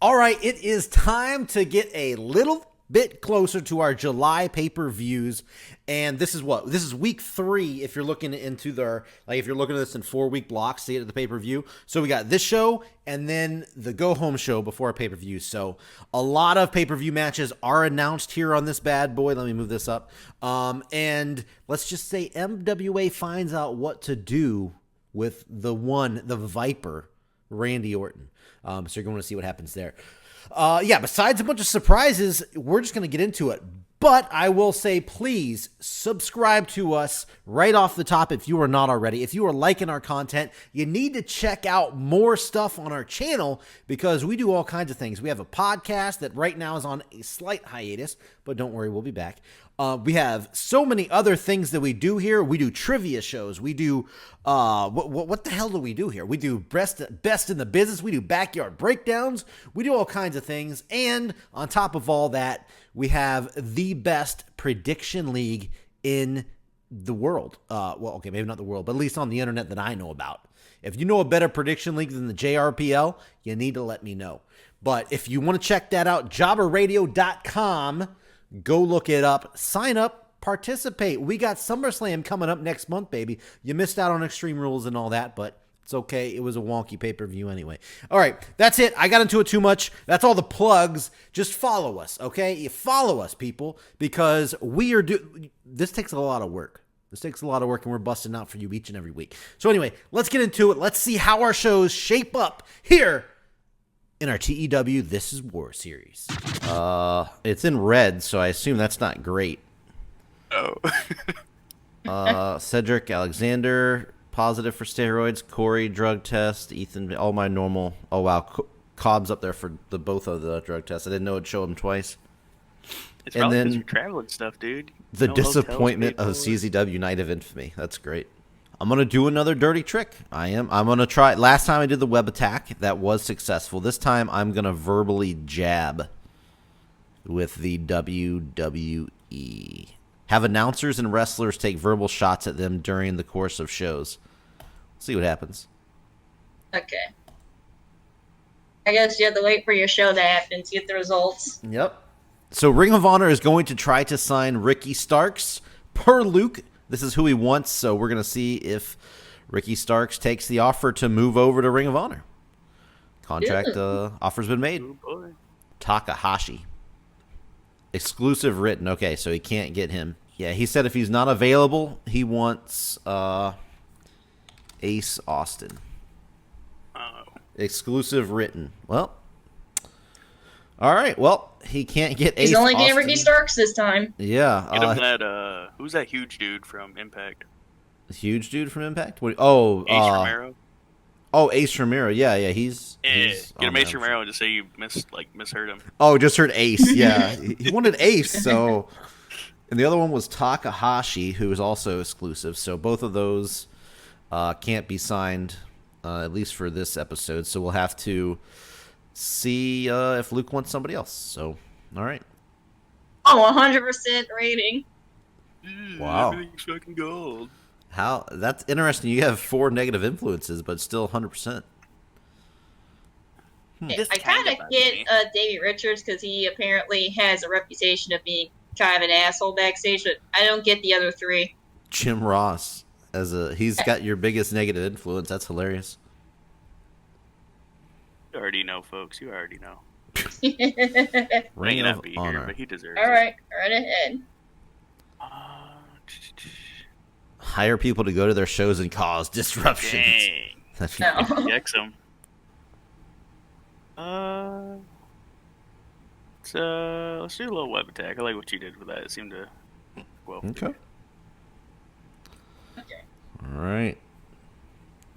All right, it is time to get a little bit closer to our July pay-per-views, and this is week 3 if you're looking into if you're looking at this in 4-week blocks to get at the pay-per-view. So we got this show and then the go-home show before our pay-per-view. So a lot of pay-per-view matches are announced here on this bad boy. Let me move this up. And let's just say MWA finds out what to do with the Viper, Randy Orton. So you're going to see what happens there. Besides a bunch of surprises, we're just going to get into it. But I will say, please subscribe to us right off the top if you are not already. If you are liking our content, you need to check out more stuff on our channel because we do all kinds of things. We have a podcast that right now is on a slight hiatus, but don't worry, we'll be back. We have so many other things that we do here. We do trivia shows. We do, what the hell do we do here? We do best in the business. We do backyard breakdowns. We do all kinds of things. And on top of all that, we have the best prediction league in the world. Maybe not the world, but at least on the internet that I know about. If you know a better prediction league than the JRPL, you need to let me know. But if you want to check that out, jobberradio.com. Go look it up, sign up, participate. We got SummerSlam coming up next month, baby. You missed out on Extreme Rules and all that, but it's okay. It was a wonky pay-per-view anyway. All right, that's it. I got into it too much. That's all the plugs. Just follow us, okay? You follow us, people, because this takes a lot of work. This takes a lot of work, and we're busting out for you each and every week. So anyway, let's get into it. Let's see how our shows shape up here in our TEW This Is War series. It's in red, so I assume that's not great. Oh. Cedric Alexander, positive for steroids. Corey, drug test. Ethan, all my normal. Oh, wow. Cobb's up there for both of the drug tests. I didn't know it'd show him twice. It's probably because you're traveling stuff, dude. The disappointment of CZW Night of Infamy. That's great. I'm going to do another dirty trick. I'm going to try. Last time I did the web attack. That was successful. This time I'm going to verbally jab with the WWE. Have announcers and wrestlers take verbal shots at them during the course of shows. See what happens. Okay. I guess you have to wait for your show to happen to get the results. Yep. So Ring of Honor is going to try to sign Ricky Starks per Luke. This is who he wants, so we're going to see if Ricky Starks takes the offer to move over to Ring of Honor. Contract offer's been made. Oh, Takahashi. Exclusive written. Okay, so he can't get him. Yeah, he said if he's not available, he wants Ace Austin. Oh. Exclusive written. Well, all right. Well, he can't get Ace He's only Austin. getting Ricky Starks this time. Yeah. Get him that, who's that huge dude from Impact? Huge dude from Impact? Ace Romero. Oh, Ace Romero. Yeah. He's get him Ace Romero and just say you misheard him. Oh, just heard Ace. Yeah. He wanted Ace, so. And the other one was Takahashi, who is also exclusive. So both of those can't be signed, at least for this episode. So we'll have to see if Luke wants somebody else. So, all right. Oh, 100% rating. Wow. Everything's fucking gold. How? That's interesting. You have 4 negative influences, but still 100%. I kind of get Davey Richards because he apparently has a reputation of being kind of an asshole backstage, but I don't get the other 3. Jim Ross, he's got your biggest negative influence. That's hilarious. You already know, folks. You already know. Ring May of not be Honor. here, but he deserves All right, right ahead. Hire people to go to their shows and cause disruptions. Dang. No. X him. Let's do a little web attack. I like what you did with that. It seemed to Okay. Okay. All right.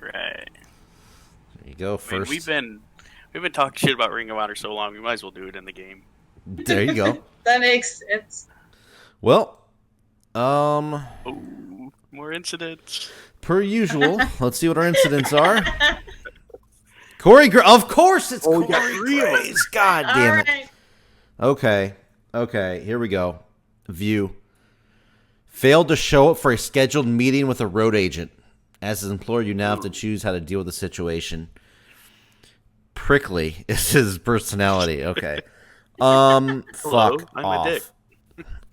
Right. There you go. First, we've been talking shit about Ring of Honor so long. We might as well do it in the game. there you go. That makes sense. Well, Ooh, more incidents. per usual, let's see what our incidents are. Corey, of course it's Corey Graves. God damn it. Right. Okay, here we go. View. Failed to show up for a scheduled meeting with a road agent. As his employer, you now have to choose how to deal with the situation. prickly is his personality. Okay. Fuck I'm off. a dick.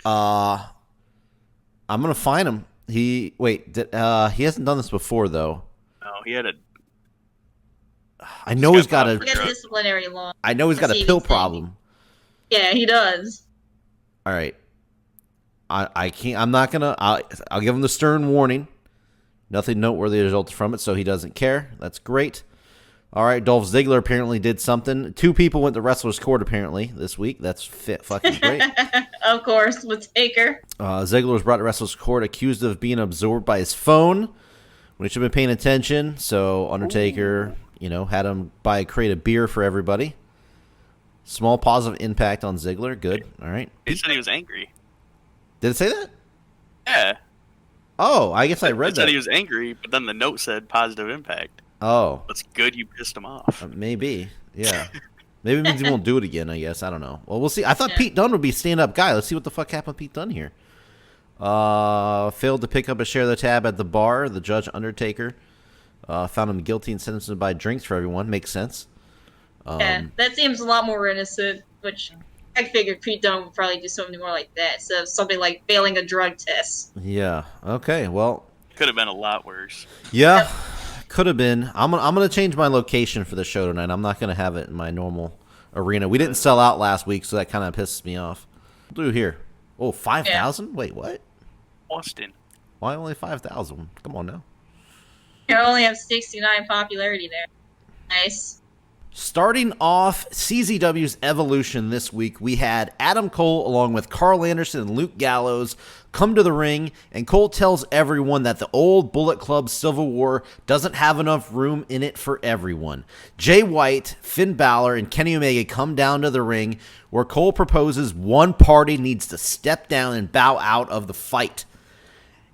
I'm gonna find him. He hasn't done this before though. No, he had a. I know he's got He got a disciplinary law. I know he's got a pill problem. Yeah, he does. All right. I can't. I'm not gonna. I'll give him the stern warning. Nothing noteworthy results from it, so he doesn't care. That's great. All right, Dolph Ziggler apparently did something. 2 people went to Wrestler's Court apparently this week. That's fucking great. Of course, with Taker. Ziggler was brought to Wrestler's Court accused of being absorbed by his phone when he should have been paying attention. So Undertaker, had him buy a crate of beer for everybody. Small positive impact on Ziggler. Good. All right. He said he was angry. Did it say that? Yeah. Oh, I guess I read It that. said he was angry, but then the note said positive impact. Oh. That's good you pissed him off. Maybe. Yeah. Maybe it means he won't do it again, I guess. I don't know. Well, we'll see. I thought Pete Dunne would be a stand-up guy. Let's see what the fuck happened with Pete Dunne here. Failed to pick up a share of the tab at the bar. The judge, Undertaker, found him guilty and sentenced him to buy drinks for everyone. Makes sense. Yeah, that seems a lot more innocent, which I figured Pete Dunne would probably do something more like that. So something like failing a drug test. Yeah. Okay. Well. Could have been a lot worse. Yeah. Could have been. I'm gonna change my location for the show tonight. I'm not gonna have it in my normal arena. We didn't sell out last week, so that kind of pisses me off. What do we do here? Oh, 5,000? Yeah. Wait, what? Austin. Why only 5,000? Come on now. You only have 69 popularity there. Nice. Starting off CZW's Evolution this week, we had Adam Cole along with Carl Anderson and Luke Gallows come to the ring, and Cole tells everyone that the old Bullet Club Civil War doesn't have enough room in it for everyone. Jay White, Finn Balor, and Kenny Omega come down to the ring, where Cole proposes one party needs to step down and bow out of the fight.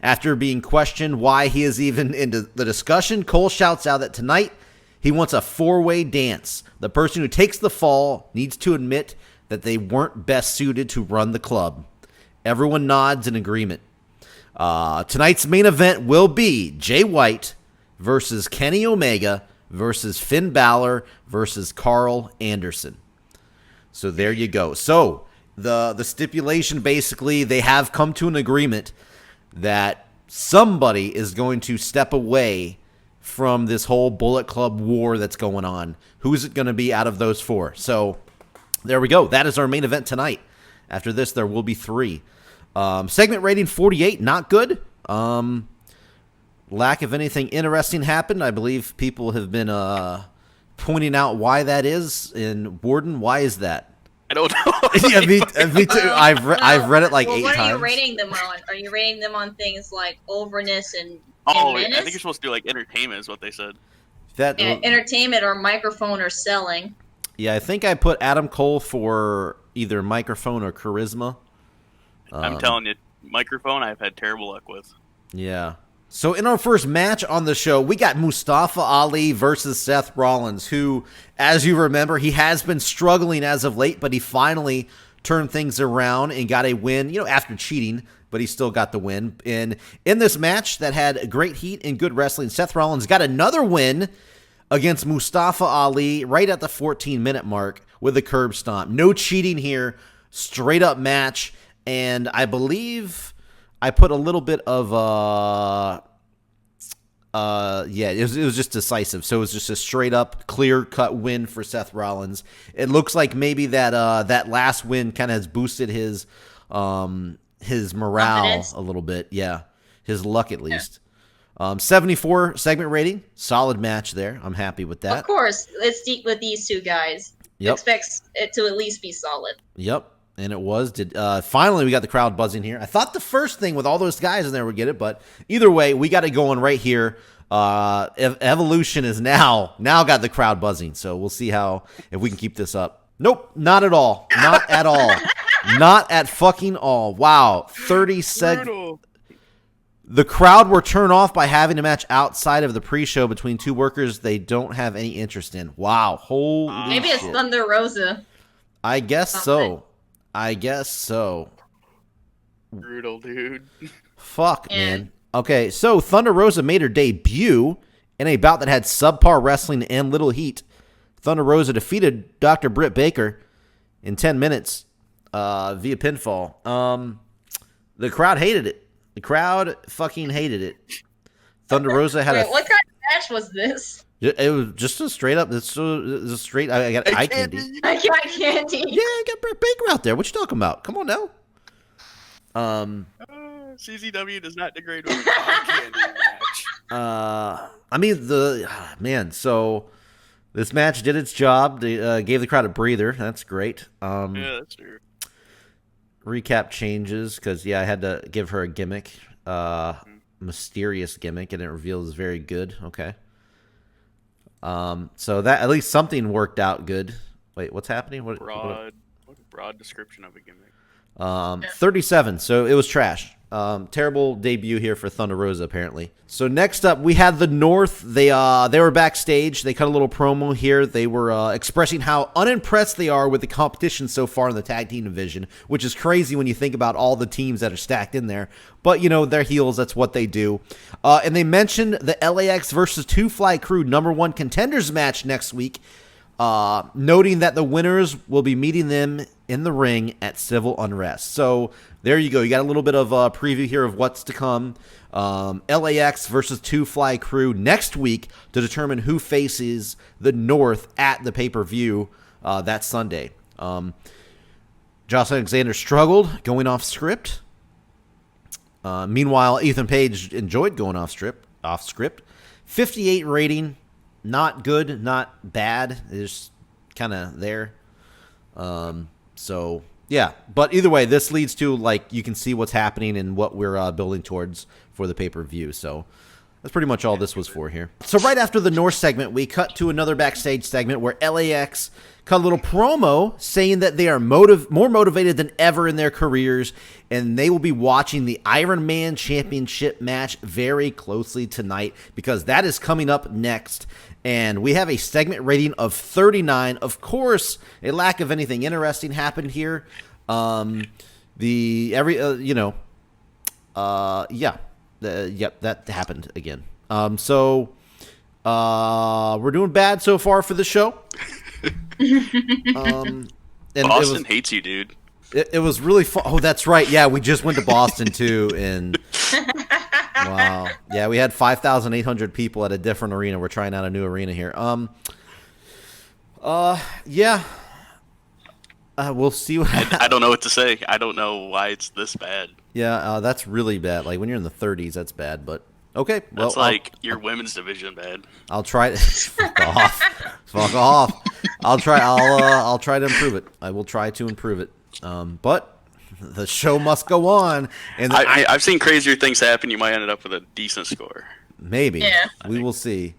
After being questioned why he is even into the discussion, Cole shouts out that tonight he wants a 4-way dance. The person who takes the fall needs to admit that they weren't best suited to run the club. Everyone nods in agreement. Tonight's main event will be Jay White versus Kenny Omega versus Finn Balor versus Carl Anderson. So there you go. So the stipulation, basically, they have come to an agreement that somebody is going to step away from this whole Bullet Club war that's going on. Who's it going to be out of those 4? So there we go. That is our main event tonight. After this, there will be 3. Segment rating 48, not good. Lack of anything interesting happened. I believe people have been pointing out why that is. And Warden, why is that? I don't know. Yeah, me too. I've read it like 8 times. What are you rating them on? Are you rating them on things like overness and I menace? think you're supposed to do like entertainment is what they said. Entertainment or microphone or selling. Yeah, I think I put Adam Cole for either microphone or charisma. I'm telling you, microphone I've had terrible luck with. Yeah. So in our first match on the show, we got Mustafa Ali versus Seth Rollins, who, as you remember, he has been struggling as of late, but he finally turned things around and got a win, after cheating, but he still got the win. And in this match that had great heat and good wrestling, Seth Rollins got another win against Mustafa Ali right at the 14-minute mark with a curb stomp. No cheating here, straight up match. And I believe I put a little bit of it was just decisive. So it was just a straight up clear cut win for Seth Rollins. It looks like maybe that last win kind of has boosted his morale confidence a little bit. Yeah, his luck at least. 74 segment rating, solid match there. I'm happy with that. Of course, let's deep with these 2 guys. Yep. Expects it to at least be solid. Yep. And it was. Finally, we got the crowd buzzing here. I thought the first thing with all those guys in there would get it, but either way, we got it going right here. Evolution is now got the crowd buzzing, so we'll see if we can keep this up. Nope, not at all. Not at all. Not at fucking all. Wow, 30 seconds. The crowd were turned off by having a match outside of the pre-show between 2 workers they don't have any interest in. Wow, holy Maybe it's shit. Thunder Rosa. I guess so. Brutal, dude. Fuck, man. Okay, so Thunder Rosa made her debut in a bout that had subpar wrestling and little heat. Thunder Rosa defeated Dr. Britt Baker in 10 minutes via pinfall. The crowd hated it. The crowd fucking hated it. Thunder Rosa had what kind of match was this? It was just a straight up. It's a straight. I got eye candy. I got candy. Yeah, I got Britt Baker out there. What you talking about? Come on now. CZW does not degrade with an eye candy match. I mean So this match did its job. They gave the crowd a breather. That's great. Yeah, that's true. Recap changes because I had to give her a gimmick, mysterious gimmick, and it reveals very good. Okay. So that at least something worked out good. Wait, what's happening? What a broad description of a gimmick. 37. So it was trash. Terrible debut here for Thunder Rosa, apparently. So next up, we had the North. They were backstage. They cut a little promo here. They were expressing how unimpressed they are with the competition so far in the tag team division, which is crazy when you think about all the teams that are stacked in there. But, they're heels. That's what they do. And they mentioned the LAX versus Two Fly Crew #1 contenders match next week, noting that the winners will be meeting them in the ring at Civil Unrest. So there you go. You got a little bit of a preview here of what's to come. LAX versus Two Fly Crew next week to determine who faces the North at the pay-per-view that Sunday. Josh Alexander struggled going off script. Meanwhile, Ethan Page enjoyed going off script. 58 rating. Not good, not bad. It's kind of there. So, yeah. But either way, this leads to, you can see what's happening and what we're building towards for the pay-per-view. So, that's pretty much all this was for here. So, right after the North segment, we cut to another backstage segment where LAX cut a little promo saying that they are more motivated than ever in their careers, and they will be watching the Iron Man Championship match very closely tonight because that is coming up next. And we have a segment rating of 39. Of course, a lack of anything interesting happened here. That happened again. We're doing bad so far for the show. And Boston hates you, dude. It was really fun. Oh, that's right. Yeah, we just went to Boston too, and wow. Yeah, we had 5,800 people at a different arena. We're trying out a new arena here. We'll see what happens. I don't know what to say. I don't know why it's this bad. Yeah, that's really bad. Like when you're in the 30s, that's bad. But okay, well, that's your women's division bad. I'll try. Fuck off. Fuck off. I'll try to improve it. I will try to improve it. But the show must go on. And I've seen crazier things happen. You might end up with a decent score. Maybe. Yeah. We will see.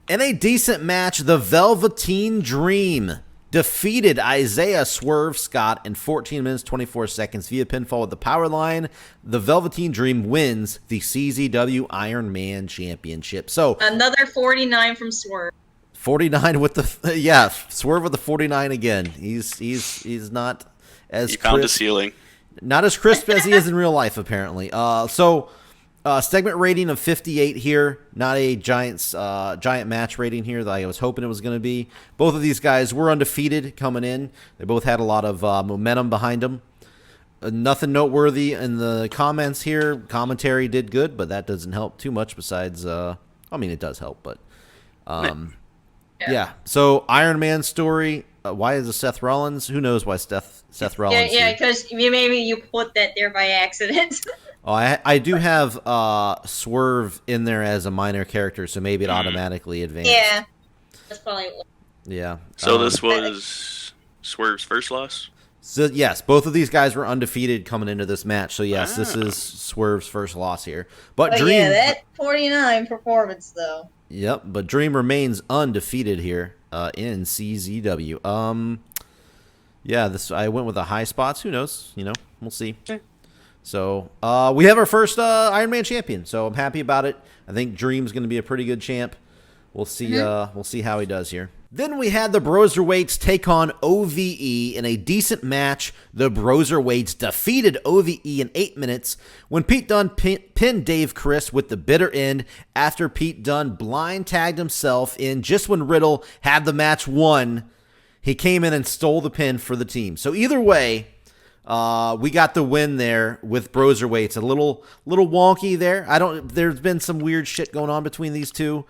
In a decent match, the Velveteen Dream defeated Isaiah Swerve Scott in 14 minutes, 24 seconds via pinfall with the power line. The Velveteen Dream wins the CZW Iron Man Championship. So another 49 from Swerve. 49 with the Swerve with the 49 again. He's not as found the ceiling. Not as crisp as he is in real life, apparently. Segment rating of 58 here. Not a giant match rating here that I was hoping it was going to be. Both of these guys were undefeated coming in. They both had a lot of momentum behind them. Nothing noteworthy in the comments here. Commentary did good, but that doesn't help too much besides... it does help, but... Yeah. So, Iron Man story. Why is it Seth Rollins? Who knows why Seth Rollins? Yeah, because maybe you put that there by accident. Oh, I do have Swerve in there as a minor character, so maybe it automatically advanced. Yeah, that's probably. Yeah. So this was Swerve's first loss? So yes, both of these guys were undefeated coming into this match. So yes, this is Swerve's first loss here. But Dream. Yeah, that 49 performance though. Yep, but Dream remains undefeated here in CZW. I went with the high spots. Who knows? We'll see. Okay. So we have our first Iron Man champion. So I'm happy about it. I think Dream's going to be a pretty good champ. We'll see. We'll see how he does here. Then we had the Broserweights take on OVE in a decent match. The Broserweights defeated OVE in 8 minutes when Pete Dunne pinned Dave Chris with the bitter end after Pete Dunne blind tagged himself in just when Riddle had the match won. He came in and stole the pin for the team. So either way, we got the win there with Broserweights. A little wonky there. There's been some weird shit going on between these two.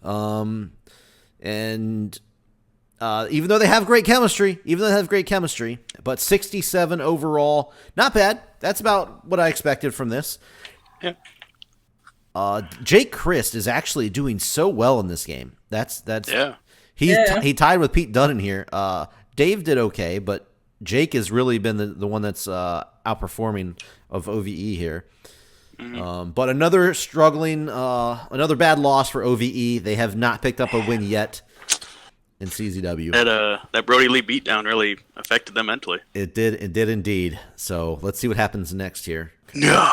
Even though they have great chemistry, but 67 overall, not bad. That's about what I expected from this. Yeah. Jake Christ is actually doing so well in this game. That's yeah. He tied with Pete Dunne in here. Dave did okay, but Jake has really been the one that's outperforming of OVE here. Mm-hmm. But another bad loss for OVE. They have not picked up a win yet in CZW. That Brody Lee beatdown really affected them mentally. It did indeed. So let's see what happens next here. No,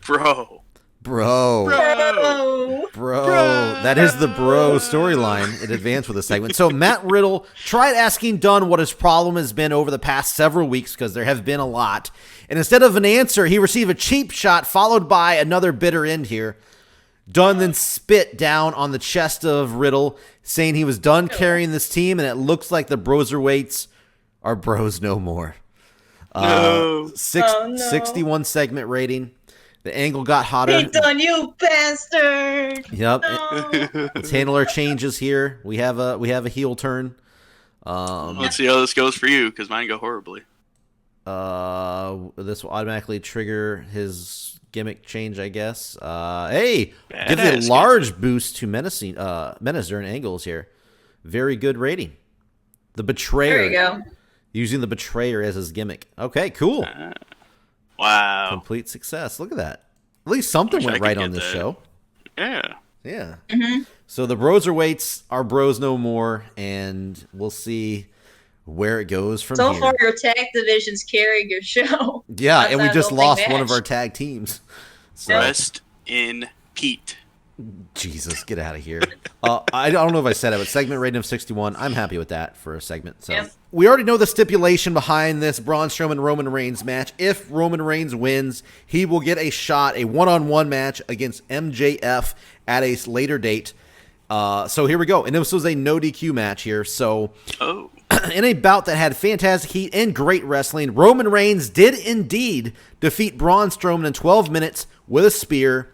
bro. That is the bro storyline. It advanced with a segment. So Matt Riddle tried asking Dunne what his problem has been over the past several weeks, because there have been a lot. And instead of an answer, he received a cheap shot followed by another bitter end here. Dunne then spit down on the chest of Riddle, saying he was done carrying this team, and it looks like the Broserweights are bros no more. 61 segment rating. The angle got hotter. Pete Dunne, you bastard! Yep. No. Its handler changes here. We have a heel turn. Let's see how this goes for you, because mine go horribly. This will automatically trigger his gimmick change, I guess. Hey, gives it a large boost to menace during angles here. Very good rating. The Betrayer. There you go. Using the Betrayer as his gimmick. Okay, cool. Wow. Complete success. Look at that. At least something went right on this show. Yeah. Yeah. Mm-hmm. So the Broserweights are bros no more, and we'll see where it goes from here. So far, your tag division's carrying your show. Yeah, and we just lost one of match. our tag teams. So, Rest in Pete. Jesus, get out of here. I don't know if I said it, but segment rating of 61. I'm happy with that for a segment. So we already know the stipulation behind this Braun Strowman-Roman Reigns match. If Roman Reigns wins, he will get a shot, a one-on-one match against MJF at a later date. So here we go. And this was a no DQ match here. So in a bout that had fantastic heat and great wrestling, Roman Reigns did indeed defeat Braun Strowman in 12 minutes with a spear.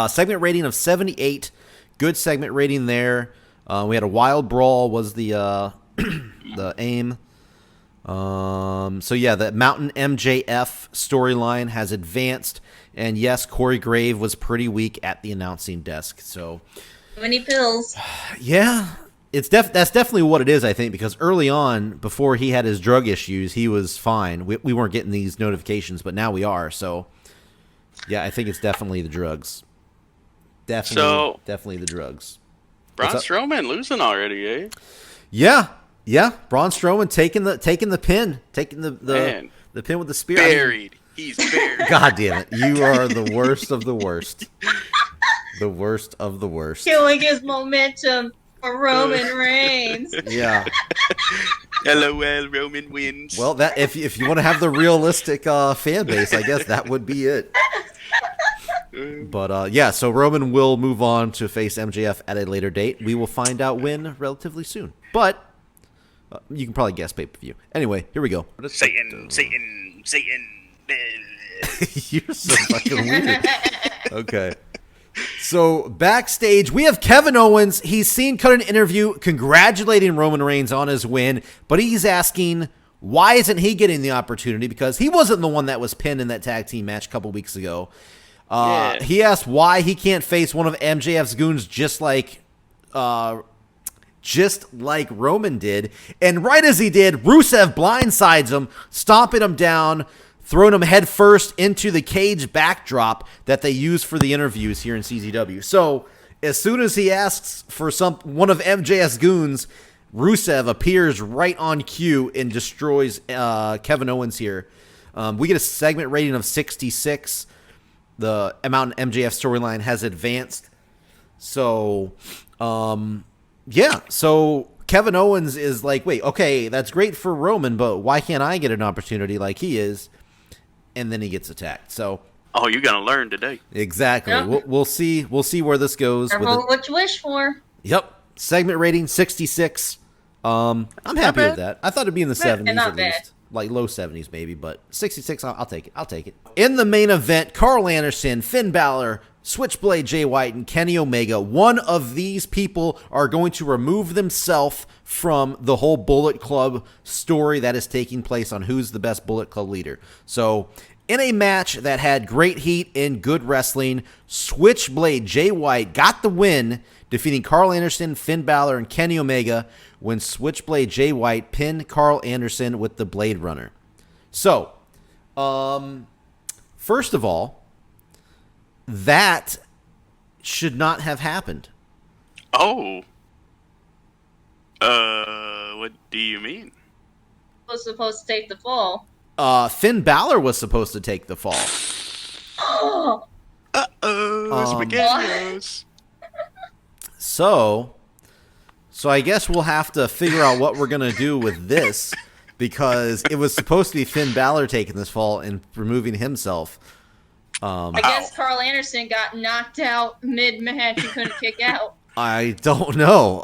Segment rating of 78. Good segment rating there. We had a wild brawl was the the aim. So yeah, the Mountain MJF storyline has advanced, and yes, Corey Grave was pretty weak at the announcing desk. So many pills. Yeah, that's definitely what it is, I think, because early on, before he had his drug issues, he was fine. We weren't getting these notifications, but now we are. So yeah, I think it's definitely the drugs. Definitely the drugs. Braun Strowman losing already, eh? Yeah. Braun Strowman taking the pin, taking the pin with the spear. Buried. He's buried. God damn it! You are the worst of the worst. The worst of the worst. Killing his momentum for Roman Reigns. Yeah. LOL, Roman wins. Well, that if you want to have the realistic fan base, I guess that would be it. But yeah, so Roman will move on to face MJF at a later date. We will find out when relatively soon. But you can probably guess pay-per-view. Anyway, here we go. Satan. You're so fucking weird. Okay. So backstage, we have Kevin Owens. He's seen cut an interview congratulating Roman Reigns on his win, but he's asking, why isn't he getting the opportunity? Because he wasn't the one that was pinned in that tag team match a couple weeks ago. He asked why he can't face one of MJF's goons just like Roman did. And right as he did, Rusev blindsides him, stomping him down, throwing him head first into the cage backdrop that they use for the interviews here in CZW. So as soon as he asks for one of MJF's goons, Rusev appears right on cue and destroys Kevin Owens here. We get a segment rating of 66. The amount MJF storyline has advanced. So Yeah, so Kevin Owens is like, wait, okay, that's great for Roman, but why can't I get an opportunity like he is? And then he gets attacked. So Oh, you're gonna learn today. exactly, Yep. we'll see where this goes. Careful what you wish for. Yep, segment rating 66. I'm happy bad. with that. I thought it'd be in the 70s not at bad. least, like low 70s maybe, but 66. I'll take it. I'll take it. In the main event, Carl Anderson, Finn Balor, Switchblade Jay White, and Kenny Omega. One of these people are going to remove themselves from the whole Bullet Club story that is taking place on who's the best Bullet Club leader. So, in a match that had great heat and good wrestling, Switchblade Jay White got the win, defeating Carl Anderson, Finn Balor, and Kenny Omega when Switchblade Jay White pinned Carl Anderson with the Blade Runner. So, first of all, that should not have happened. Oh. What do you mean? Was supposed to take the fall. Finn Balor was supposed to take the fall. Oh, SpaghettiOs. So I guess we'll have to figure out what we're going to do with this, because it was supposed to be Finn Balor taking this fall and removing himself. I guess Carl Anderson got knocked out mid-match and couldn't kick out. I don't know.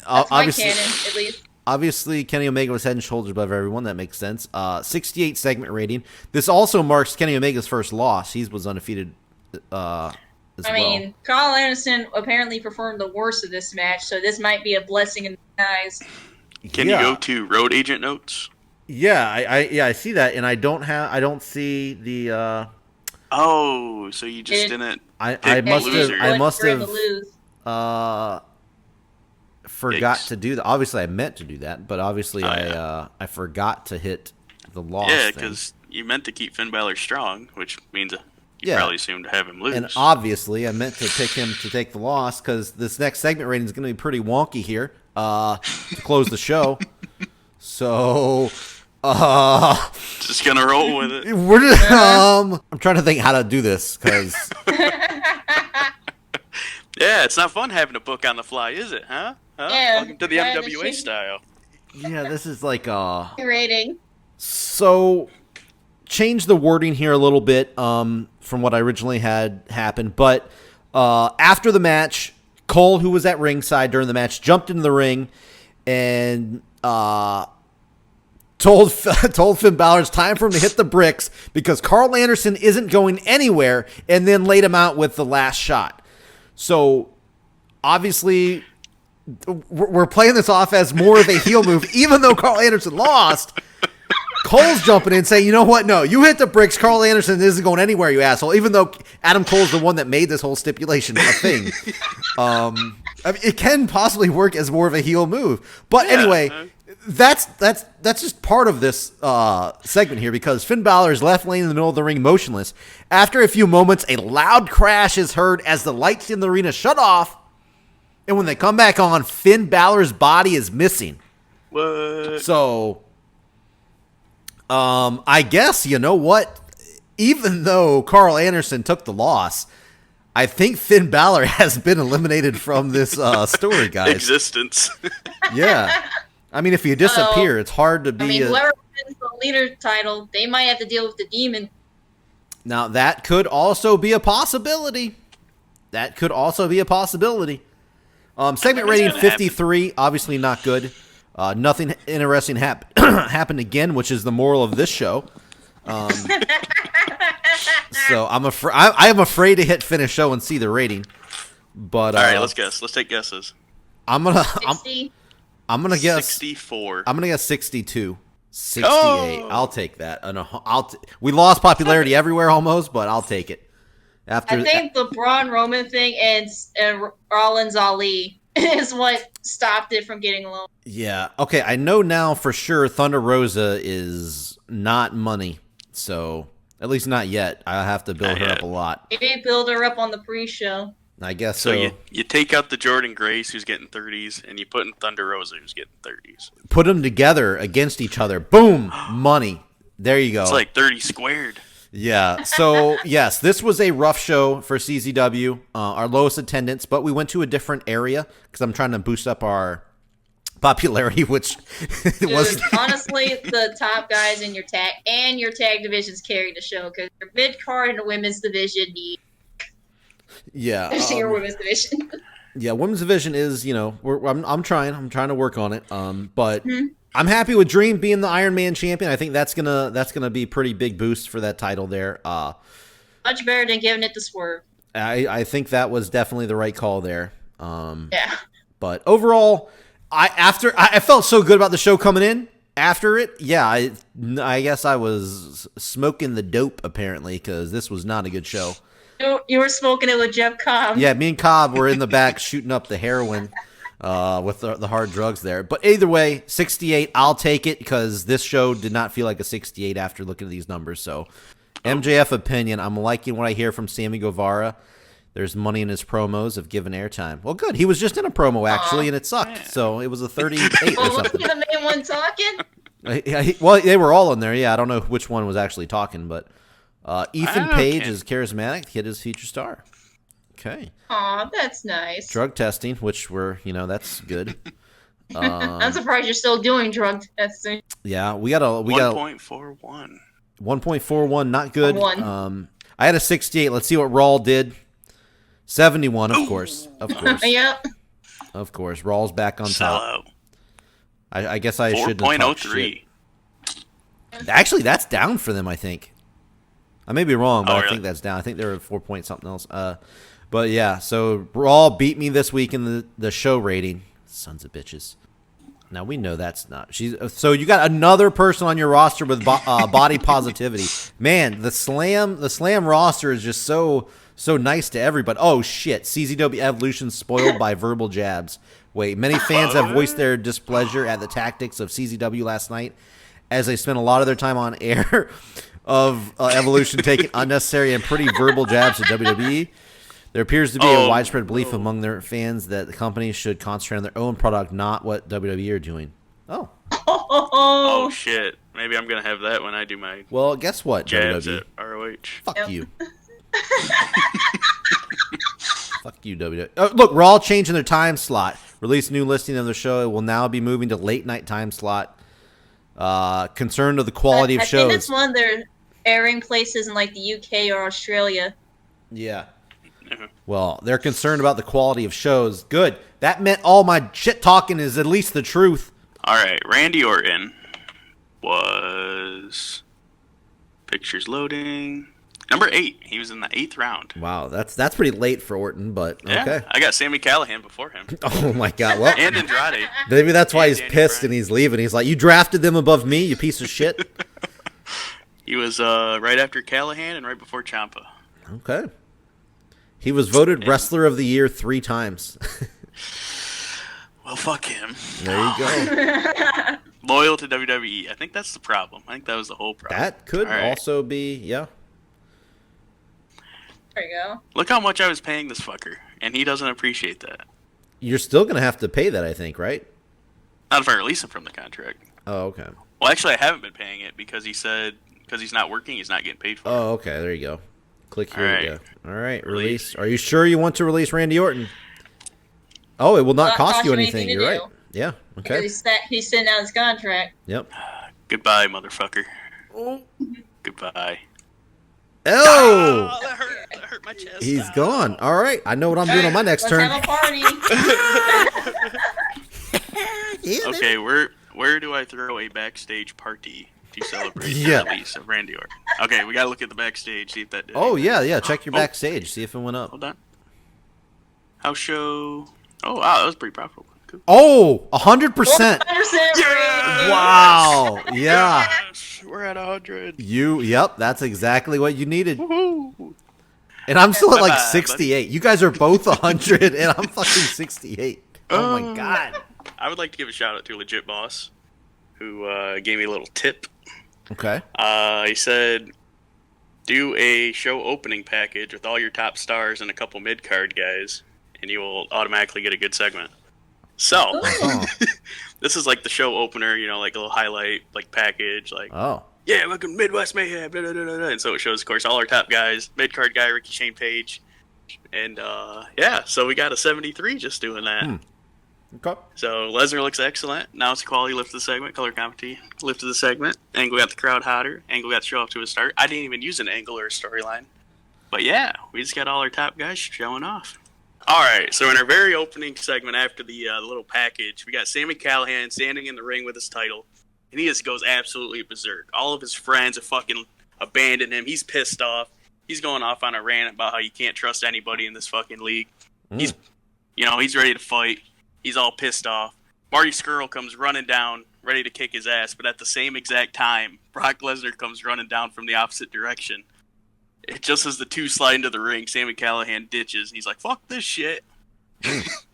That's my obviously, canon, at least. obviously, Kenny Omega was head and shoulders above everyone. That makes sense. 68 segment rating. This also marks Kenny Omega's first loss. He was undefeated as well. I mean, Carl Anderson apparently performed the worst of this match, so this might be a blessing in disguise. Can you go to road agent notes? Yeah, I see that, and I don't see the. Oh, so you just didn't. I must have lose. forgot Yikes. to do that. Obviously, I meant to do that, but obviously I forgot to hit the loss. Yeah, thing. because you meant to keep Finn Balor strong, which means you Yeah. probably assumed to have him lose. And obviously, I meant to pick him to take the loss because this next segment rating is going to be pretty wonky here to close the show. So, just gonna roll with it. we're just, I'm trying to think how to do this because Yeah, it's not fun having a book on the fly, is it? Huh? Yeah, Welcome to the yeah, MWA this style. yeah, this is like Rating. So, change the wording here a little bit from what I originally had happened. But after the match, Cole, who was at ringside during the match, jumped into the ring and told Finn Balor it's time for him to hit the bricks because Carl Anderson isn't going anywhere, and then laid him out with the last shot. So, obviously, we're playing this off as more of a heel move, even though Carl Anderson lost. Cole's jumping in saying, you know what? No, you hit the bricks. Carl Anderson isn't going anywhere, you asshole. Even though Adam Cole's the one that made this whole stipulation a thing. I mean, it can possibly work as more of a heel move. But anyway, that's just part of this segment here because Finn Balor is left laying in the middle of the ring motionless. After a few moments, a loud crash is heard as the lights in the arena shut off. And when they come back on, Finn Balor's body is missing. What? So, I guess, you know what? Even though Carl Anderson took the loss, I think Finn Balor has been eliminated from this story, guys. Existence. Yeah. I mean, if you disappear, it's hard to be... I mean, whoever wins the leader title, they might have to deal with the demon. Now, that could also be a possibility. Segment rating 53, obviously not good. Nothing interesting happened again, which is the moral of this show. So I am afraid to hit finish show and see the rating. But All right, let's guess. Let's take guesses. I'm gonna 60? I'm gonna guess 64. I'm gonna guess 62, 68. Oh! I'll take that. We lost popularity everywhere almost, but I'll take it. After I think the Braun Roman thing and Rollins Ali is what stopped it from getting low. Yeah. Okay, I know now for sure Thunder Rosa is not money. So, at least not yet. I'll have to build her up a lot. Maybe build her up on the pre-show. I guess So so. you take out the Jordan Grace, who's getting 30s, and you put in Thunder Rosa, who's getting 30s. Put them together against each other. Boom! Money. There you go. It's like 30 squared. Yeah. So yes, this was a rough show for CZW. Our lowest attendance, but we went to a different area because I'm trying to boost up our popularity, which was honestly the top guys in your tag divisions carried the show because your mid card and the women's division need. Yeah. Especially your women's division. Yeah, women's division is, I'm trying to work on it. But I'm happy with Dream being the Iron Man champion. I think that's gonna be a pretty big boost for that title there. Much better than giving it to Swerve. I think that was definitely the right call there. Yeah. But overall, I felt so good about the show coming in. After it, yeah, I guess I was smoking the dope apparently because this was not a good show. You were smoking it with Jeff Cobb. Yeah, me and Cobb were in the back shooting up the heroin with the hard drugs there. But either way, 68, I'll take it because this show did not feel like a 68 after looking at these numbers. So, MJF opinion, I'm liking what I hear from Sammy Guevara. There's money in his promos of giving airtime. Well, good. He was just in a promo, actually, and it sucked. So it was a 38 or something. Was he the main one talking? Well, they were all in there. Yeah, I don't know which one was actually talking, but Ethan Page is charismatic. Hit his feature star. Okay. Aw, that's nice. Drug testing, which that's good. I'm surprised you're still doing drug testing. Yeah, we got 1.41. 1.41, not good. 1. I had a 68. Let's see what Raw did. 71, of course. Yep. Of course. Raw's back on top. I guess I shouldn't have talked shit. Actually, that's down for them, I think. I may be wrong, but I think that's down. I think they're at 4 point something else. But yeah, so Raw beat me this week in the show rating. Sons of bitches. Now we know that's not. So you got another person on your roster with body positivity. Man, the Slam roster is just so nice to everybody. Oh shit, CZW Evolution spoiled by verbal jabs. Wait, many fans have voiced their displeasure at the tactics of CZW last night as they spent a lot of their time on air of Evolution taking unnecessary and pretty verbal jabs at WWE. There appears to be a widespread belief among their fans that the company should concentrate on their own product, not what WWE are doing. Oh shit. Maybe I'm going to have that when I do my Well, guess what, jabs WWE? at ROH. Fuck you. Fuck you, WWE. Oh, look, Raw changing their time slot. Release new listing of the show. It will now be moving to late night time slot. Concerned of the quality of shows. I think it's one of their airing places in like the UK or Australia. Yeah. Well, they're concerned about the quality of shows. Good. That meant all my shit talking is at least the truth. All right. Randy Orton was pictures loading. Number 8. He was in the 8th round. Wow, that's pretty late for Orton, but okay. Yeah, I got Sami Callihan before him. Oh my god. Well, and Andrade. Maybe that's why he's Danny pissed Bryan. and he's leaving. He's like, "You drafted them above me, you piece of shit." He was right after Callahan and right before Ciampa. Okay. He was voted Wrestler of the Year 3 times. Well, fuck him. There you go. Loyal to WWE. I think that's the problem. I think that was the whole problem. That could All right. also be, yeah. There you go. Look how much I was paying this fucker, and he doesn't appreciate that. You're still going to have to pay that, I think, right? Not if I release him from the contract. Oh, okay. Well, actually, I haven't been paying it because he said because he's not working, he's not getting paid for it. Oh, okay. There you go. Click here. All right. Yeah. All right. Release. Are you sure you want to release Randy Orton? Oh, it will not cost you anything. You're right. Yeah. Okay. He's sitting out his contract. Yep. Goodbye, motherfucker. Goodbye. Oh! That hurt my chest. He's gone. All right. I know what I'm doing on my next Let's turn. have a party. Okay, where do I throw a backstage party to celebrate the release of Randy Orton? Okay, we gotta look at the backstage, see if that did. Oh, yeah. Check your backstage. See if it went up. Hold on. House show. Oh, wow, that was pretty profitable. Cool. Oh, 100%. 100% Wow. Yeah. Yes, we're at 100. Yep, that's exactly what you needed. Woohoo. And I'm still at like Bye-bye, 68. You guys are both 100 and I'm fucking 68. Oh my god. I would like to give a shout out to Legit Boss, who gave me a little tip. Okay. He said, do a show opening package with all your top stars and a couple mid-card guys, and you will automatically get a good segment. So, this is like the show opener, like a little highlight, like package, like, Oh. yeah, welcome to Midwest Mayhem, blah, blah, blah, blah. And so it shows, of course, all our top guys, mid-card guy, Ricky Shane Page. And, yeah, so we got a 73 just doing that. Okay. So Lesnar looks excellent. Now it's quality lift of the segment, color commentary lift of the segment. Angle got the crowd hotter. Angle got to show up to a start. I didn't even use an angle or a storyline. But yeah, we just got all our top guys showing off. All right, so in our very opening segment after the little package, we got Sami Callihan standing in the ring with his title, and he just goes absolutely berserk. All of his friends have fucking abandoned him. He's pissed off. He's going off on a rant about how you can't trust anybody in this fucking league. He's ready to fight. He's all pissed off. Marty Scurll comes running down, ready to kick his ass, but at the same exact time, Brock Lesnar comes running down from the opposite direction. It just as the two slide into the ring, Sami Callihan ditches, and he's like, fuck this shit.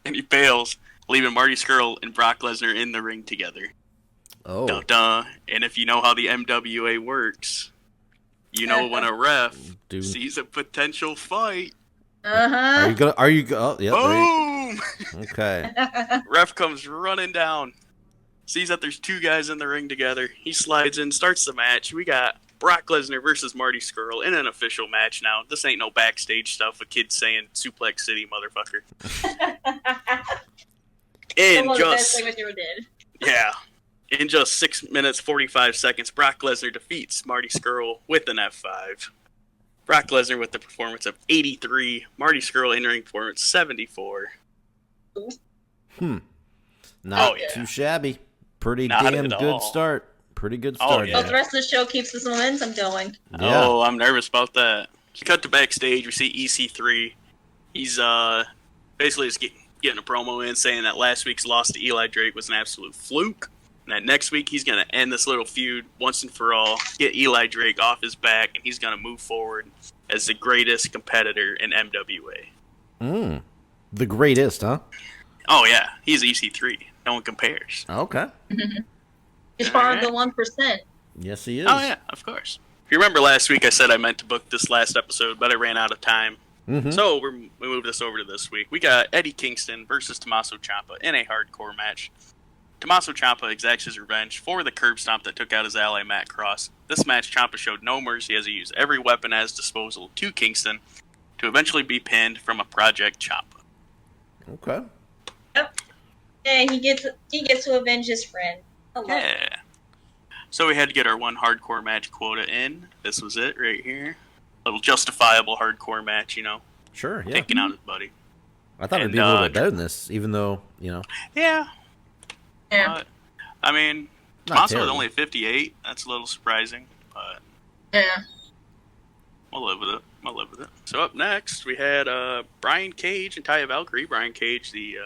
And he bails, leaving Marty Scurll and Brock Lesnar in the ring together. Oh. Dun-dun. And if you know how the MWA works, you know when a ref sees a potential fight. Uh-huh. Are you oh, yep, Boom! Okay. Ref comes running down, sees that there's two guys in the ring together. He slides in, starts the match. We got Brock Lesnar versus Marty Scurll in an official match now. This ain't no backstage stuff with kids saying Suplex City, motherfucker. In just 6 minutes, 45 seconds, Brock Lesnar defeats Marty Scurll with an F5. Brock Lesnar with the performance of 83. Marty Scurll in-ring performance 74. Not too shabby. Pretty Not damn at good all. start. Pretty good start. yeah. Well, the rest of the show keeps this momentum going. Yeah. Oh, I'm nervous about that. Cut to backstage. We see EC3. He's basically just getting a promo in saying that last week's loss to Eli Drake was an absolute fluke. And that next week he's going to end this little feud once and for all, get Eli Drake off his back, and he's going to move forward as the greatest competitor in MWA. The greatest, huh? Oh, yeah. He's EC3. No one compares. Okay. He's part of the 1%. Yes, he is. Oh, yeah, of course. If you remember last week, I said I meant to book this last episode, but I ran out of time. So we moved this over to this week. We got Eddie Kingston versus Tommaso Ciampa in a hardcore match. Tommaso Ciampa exacts his revenge for the curb stomp that took out his ally Matt Cross. This match, Ciampa showed no mercy as he used every weapon at his disposal to Kingston to eventually be pinned from a Project Ciampa. Okay. Yep. Yeah, he gets to avenge his friend. I love it. Yeah. So we had to get our one hardcore match quota in. This was it right here. A little justifiable hardcore match, you know. Sure, yeah. Taking out his buddy. I thought it'd be a little bit better than this, even though, you know. Yeah. Yeah. I mean, Tommaso was only 58. That's a little surprising, but Yeah. we'll live with it. So up next, we had Brian Cage and Taya Valkyrie. Brian Cage, the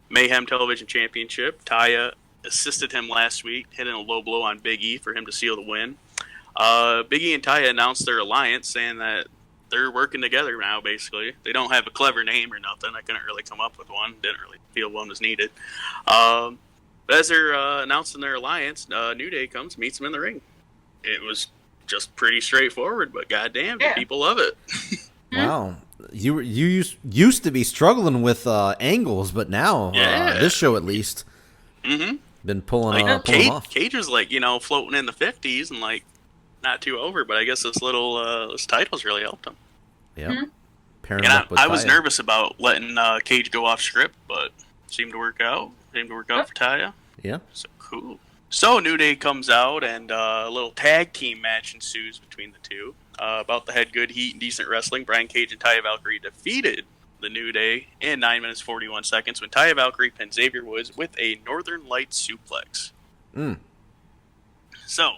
Mayhem Television Championship. Taya assisted him last week, hitting a low blow on Big E for him to seal the win. Big E and Taya announced their alliance, saying that they're working together now, basically. They don't have a clever name or nothing. I couldn't really come up with one. Didn't really feel one was needed. But as they're announcing their alliance, New Day comes, meets them in the ring. It was just pretty straightforward, but goddamn, the people love it. Wow. You used to be struggling with angles, but now, this show at least, been pulling them off. Cage was like, floating in the 50s and like not too over, but I guess this title's really helped him. Yeah. I was nervous about letting Cage go off script, but seemed to work out. Seemed to work out for Taya. Yeah. So cool. So New Day comes out and a little tag team match ensues between the two. About the head good heat and decent wrestling, Brian Cage and Taya Valkyrie defeated the New Day in 9 minutes 41 seconds when Taya Valkyrie pinned Xavier Woods with a Northern Lights suplex. So,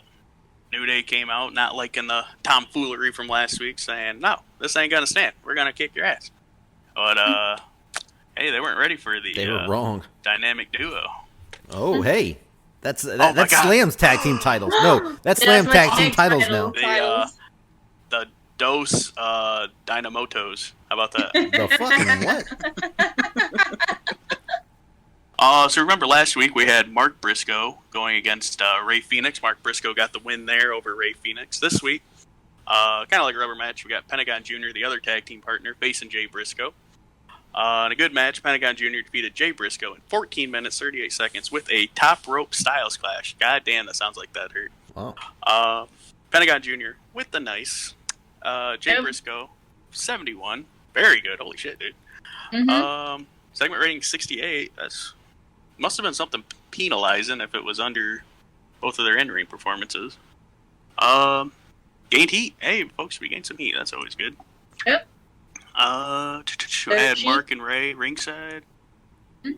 New Day came out not liking the tomfoolery from last week, saying, no, this ain't gonna stand. We're gonna kick your ass. But, hey, they weren't ready for the they were wrong. dynamic duo. Oh, hey. That's Slam's tag team titles. No, that's Slam tag team titles now. The Dos Dynamotos. How about that? The fucking what? So remember last week we had Mark Briscoe going against Ray Phoenix. Mark Briscoe got the win there over Ray Phoenix. This week, kind of like a rubber match, we got Pentagon Jr., the other tag team partner, facing Jay Briscoe. In a good match, Pentagon Jr. defeated Jay Briscoe in 14 minutes, 38 seconds with a top rope Styles Clash. God damn, that sounds like that hurt. Wow. Pentagon Jr. with the nice. Jay Yep. Briscoe, 71. Very good. Holy shit, dude. Mm-hmm. Segment rating 68. That's must have been something penalizing if it was under both of their in-ring performances. Gained heat. Hey, folks, we gained some heat. That's always good. Yep. I had Mark and Ray ringside. What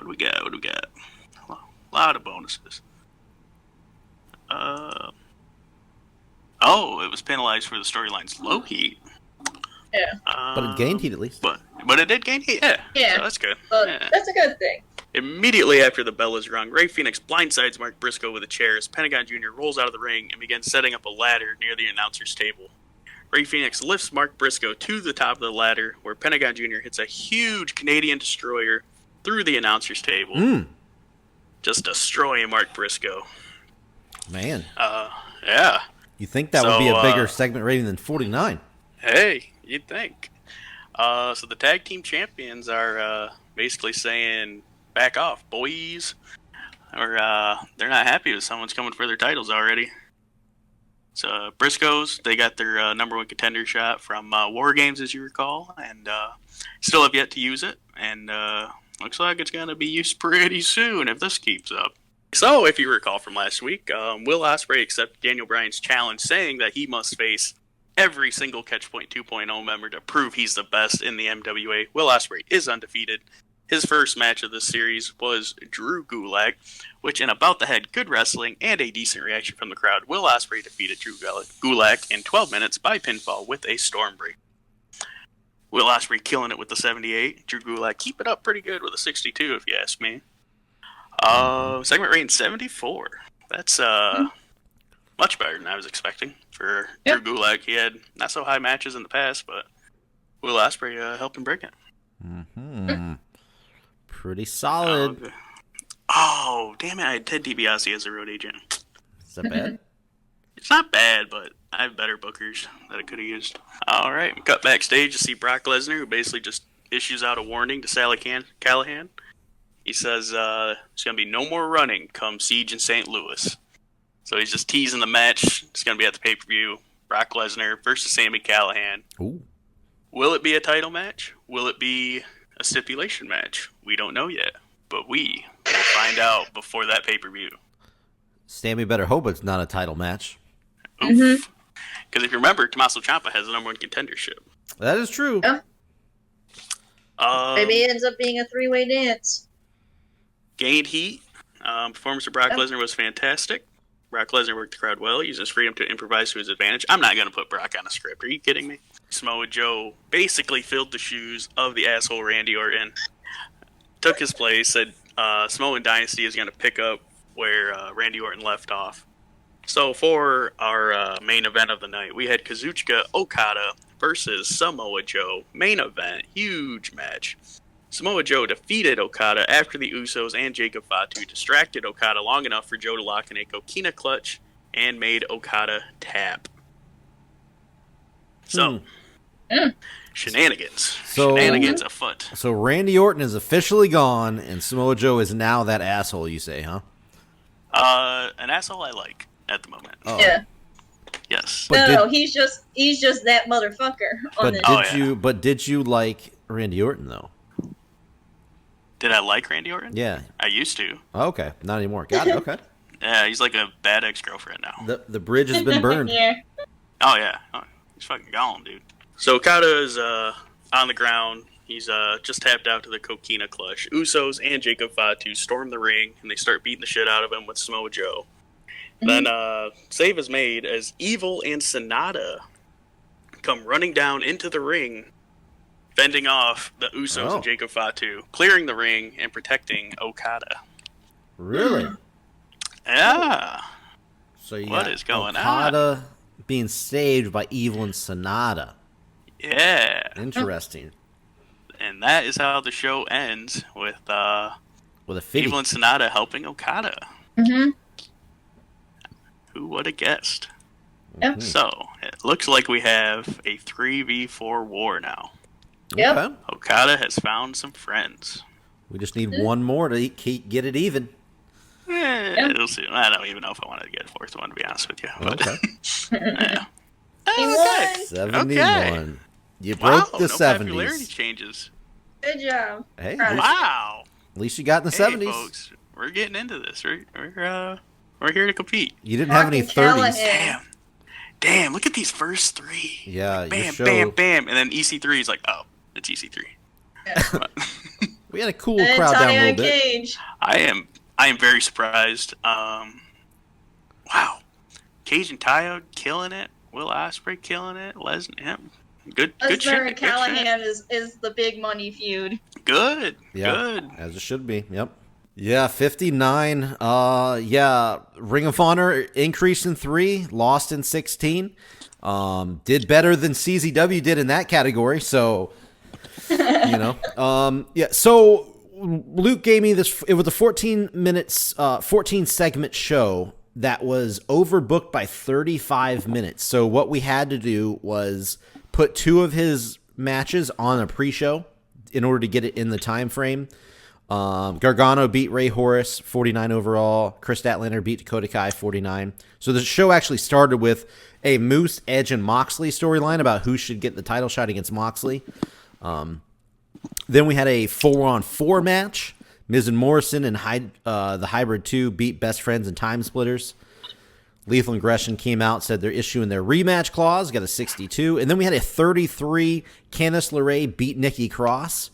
do we got? A lot of bonuses. It was penalized for the storyline's low heat. Yeah. But it gained heat at least. But it did gain heat. Yeah. So that's good. Yeah. That's a good thing. Immediately after the bell is rung, Ray Phoenix blindsides Mark Briscoe with a chair as Pentagon Jr. rolls out of the ring and begins setting up a ladder near the announcer's table. Ray Phoenix lifts Mark Briscoe to the top of the ladder, where Pentagon Jr. hits a huge Canadian destroyer through the announcer's table. Just destroying Mark Briscoe. Man. Yeah. You think that would be a bigger segment rating than 49? Hey, you'd think. So the tag team champions are basically saying, back off, boys. Or they're not happy with someone's coming for their titles already. So Briscoes, they got their number one contender shot from War Games, as you recall, and still have yet to use it. And looks like it's going to be used pretty soon if this keeps up. So, if you recall from last week, Will Ospreay accepted Daniel Bryan's challenge, saying that he must face every single Catchpoint 2.0 member to prove he's the best in the MWA. Will Ospreay is undefeated. His first match of this series was Drew Gulak, which in about the head good wrestling and a decent reaction from the crowd, Will Ospreay defeated Drew Gulak in 12 minutes by pinfall with a Stormbreaker. Will Ospreay killing it with the 78. Drew Gulak keep it up pretty good with a 62, if you ask me. Segment rating 74. That's much better than I was expecting for Drew Gulak. He had not so high matches in the past, but Will Ospreay helped him break it. Pretty solid. Oh, damn it. I had Ted DiBiase as a road agent. Is that bad? It's not bad, but I have better bookers that I could have used. All right, we cut backstage to see Brock Lesnar, who basically just issues out a warning to Sally Callahan. He says there's going to be no more running come Siege in St. Louis. So he's just teasing the match. It's going to be at the pay-per-view. Brock Lesnar versus Sami Callahan. Ooh. Will it be a title match? Will it be a stipulation match? We don't know yet, but we will find out before that pay-per-view. Sami better hope it's not a title match. Oof. Because if you remember, Tommaso Ciampa has the number one contendership. That is true. Maybe it ends up being a three-way dance. Gained heat. Performance of Brock Lesnar was fantastic. Brock Lesnar worked the crowd well, using his freedom to improvise to his advantage. I'm not going to put Brock on a script. Are you kidding me? Samoa Joe basically filled the shoes of the asshole Randy Orton. Took his place, said Samoan Dynasty is going to pick up where Randy Orton left off. So for our main event of the night, we had Kazuchika Okada versus Samoa Joe. Main event, huge match. Samoa Joe defeated Okada after the Usos and Jacob Fatu distracted Okada long enough for Joe to lock in a Coquina clutch and made Okada tap. So, shenanigans. Shenanigans afoot. So Randy Orton is officially gone, and Samoa Joe is now that asshole, you say, huh? An asshole I like at the moment. Oh. Yeah. Yes. No, he's just that motherfucker. But did you like Randy Orton though? Did I like Randy Orton? Yeah. I used to. Oh, okay, not anymore. Got it. Okay. Yeah, he's like a bad ex-girlfriend now. The bridge has been burned. Yeah. Oh, yeah. Oh, he's fucking gone, dude. So Okada is on the ground. He's just tapped out to the Coquina clutch. Usos and Jacob Fatu storm the ring, and they start beating the shit out of him with Samoa Joe. Then save is made as Evil and Sonata come running down into the ring, fending off the Usos and Jacob Fatu, clearing the ring and protecting Okada. Really? Yeah. So you What got is going Okada being saved by Evil and Sonata. Yeah. Interesting. And that is how the show ends with a fitty. Evil and Sonata helping Okada. Mm-hmm. Who would have guessed? Yep. So, it looks like we have a 3v4 war now. Yep. Okay. Okada has found some friends. We just need one more to get it even. We'll see. I don't even know if I wanted to get a fourth one, to be honest with you. But, Okay. yeah. He won. 71. Okay. You broke Wow, the no 70s. popularity changes. Good job. Hey, Proud of you. Wow. at least you got in the Hey, 70s. folks, we're getting into this. We're here to compete. You didn't have any Mark 30s. Callahan. Damn, look at these first three. Yeah, Like, your bam, show. bam, bam. And then EC3 is like, oh, it's EC3. We had a cool And crowd down a Tanya little bit. Cage. I am very surprised. Wow. Cage and Tyo killing it. Will Ospreay killing it. Lesnar, yeah. Good Lesnar shit. and Good Callahan shit. is the big money feud. Good. Yeah, Good. as it should be. Yep. Yeah, 59. Yeah, Ring of Honor increased in 3, lost in 16. Did better than CZW did in that category. So, yeah. So Luke gave me this. It was a 14 segment show that was overbooked by 35 minutes. So what we had to do was put 2 of his matches on a pre-show in order to get it in the time frame. Gargano beat Ray Horace, 49 overall. Chris Statlander beat Dakota Kai, 49. So the show actually started with a Moose, Edge, and Moxley storyline about who should get the title shot against Moxley. Then we had a 4-on-4 match. Miz and Morrison and the Hybrid 2 beat Best Friends and Time Splitters. Lethal Aggression came out, said they're issuing their rematch clause, got a 62. And then we had a 33. Candice LeRae beat Nikki Cross.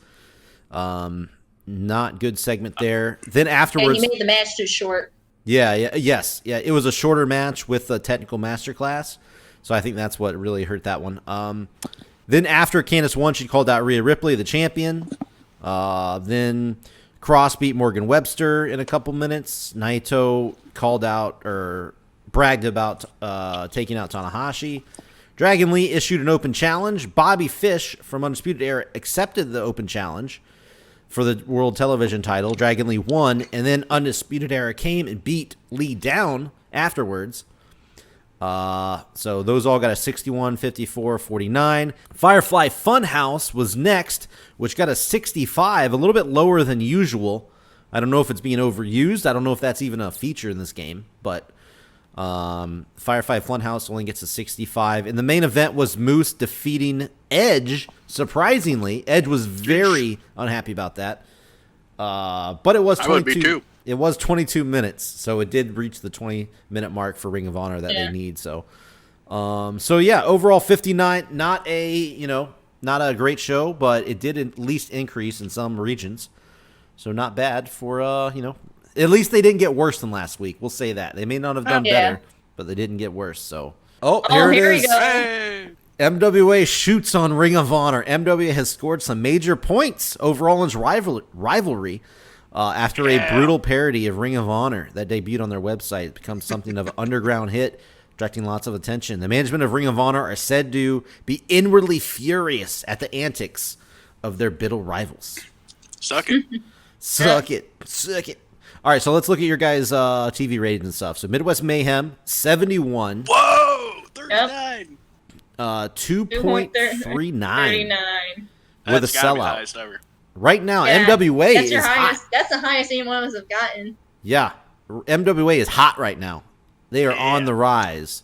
Not good segment there. Then afterwards, And you made the match too short. yeah, it was a shorter match with a technical masterclass, so I think that's what really hurt that one. Then after Candice won, she called out Rhea Ripley, the champion. Then Cross beat Morgan Webster in a couple minutes. Naito called out or bragged about taking out Tanahashi. Dragon Lee issued an open challenge. Bobby Fish from Undisputed Era accepted the open challenge for the World Television title. Dragon Lee won, and then Undisputed Era came and beat Lee down afterwards. So those all got a 61, 54, 49. Firefly Funhouse was next, which got a 65, a little bit lower than usual. I don't know if it's being overused. I don't know if that's even a feature in this game, but Firefly Funhouse only gets a 65. And the main event was Moose defeating Edge. Surprisingly, Edge was very unhappy about that. But it was 22. I would be too. It was 22 minutes, so it did reach the 20-minute mark for Ring of Honor that they need. So, yeah, overall 59. Not a great show, but it did at least increase in some regions. So not bad for at least they didn't get worse than last week. We'll say that. They may not have done better, but they didn't get worse. So, here it is. We go. Hey. MWA shoots on Ring of Honor. MWA has scored some major points overall in its rivalry after a brutal parody of Ring of Honor that debuted on their website. It becomes something of an underground hit, attracting lots of attention. The management of Ring of Honor are said to be inwardly furious at the antics of their bitter rivals. Suck it. Suck it. All right, so let's look at your guys' TV ratings and stuff. So Midwest Mayhem, 71. Whoa! 39. 2.39 39. with a That's gotta be the sellout. highest ever. Right now, Yeah, MWA that's is your highest. hot. That's the highest any one of us have gotten. Yeah, MWA is hot right now. They are on the rise.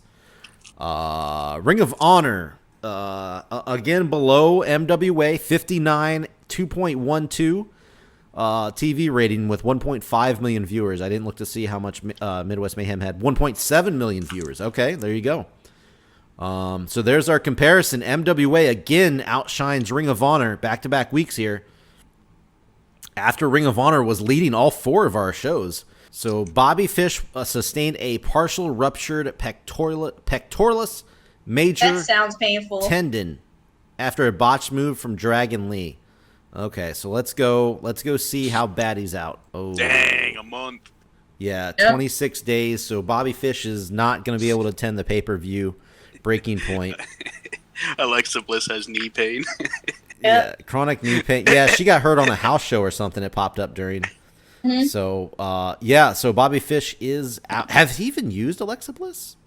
Ring of Honor, again below MWA, 59, 2.12 TV rating with 1.5 million viewers. I didn't look to see how much Midwest Mayhem had. 1.7 million viewers. Okay, there you go. So there's our comparison. MWA again outshines Ring of Honor back-to-back weeks here, after Ring of Honor was leading all 4 of our shows. So Bobby Fish sustained a partial ruptured pectoralis major That sounds painful. tendon after a botched move from Dragon Lee. Okay, so let's go see how bad he's out. Oh, Dang, a month. yeah, 26 days. So Bobby Fish is not going to be able to attend the pay-per-view. Breaking point. Alexa Bliss has knee pain. Yeah, chronic knee pain. Yeah, she got hurt on a house show or something. It popped up during. So, so Bobby Fish is out. Have he even used Alexa Bliss?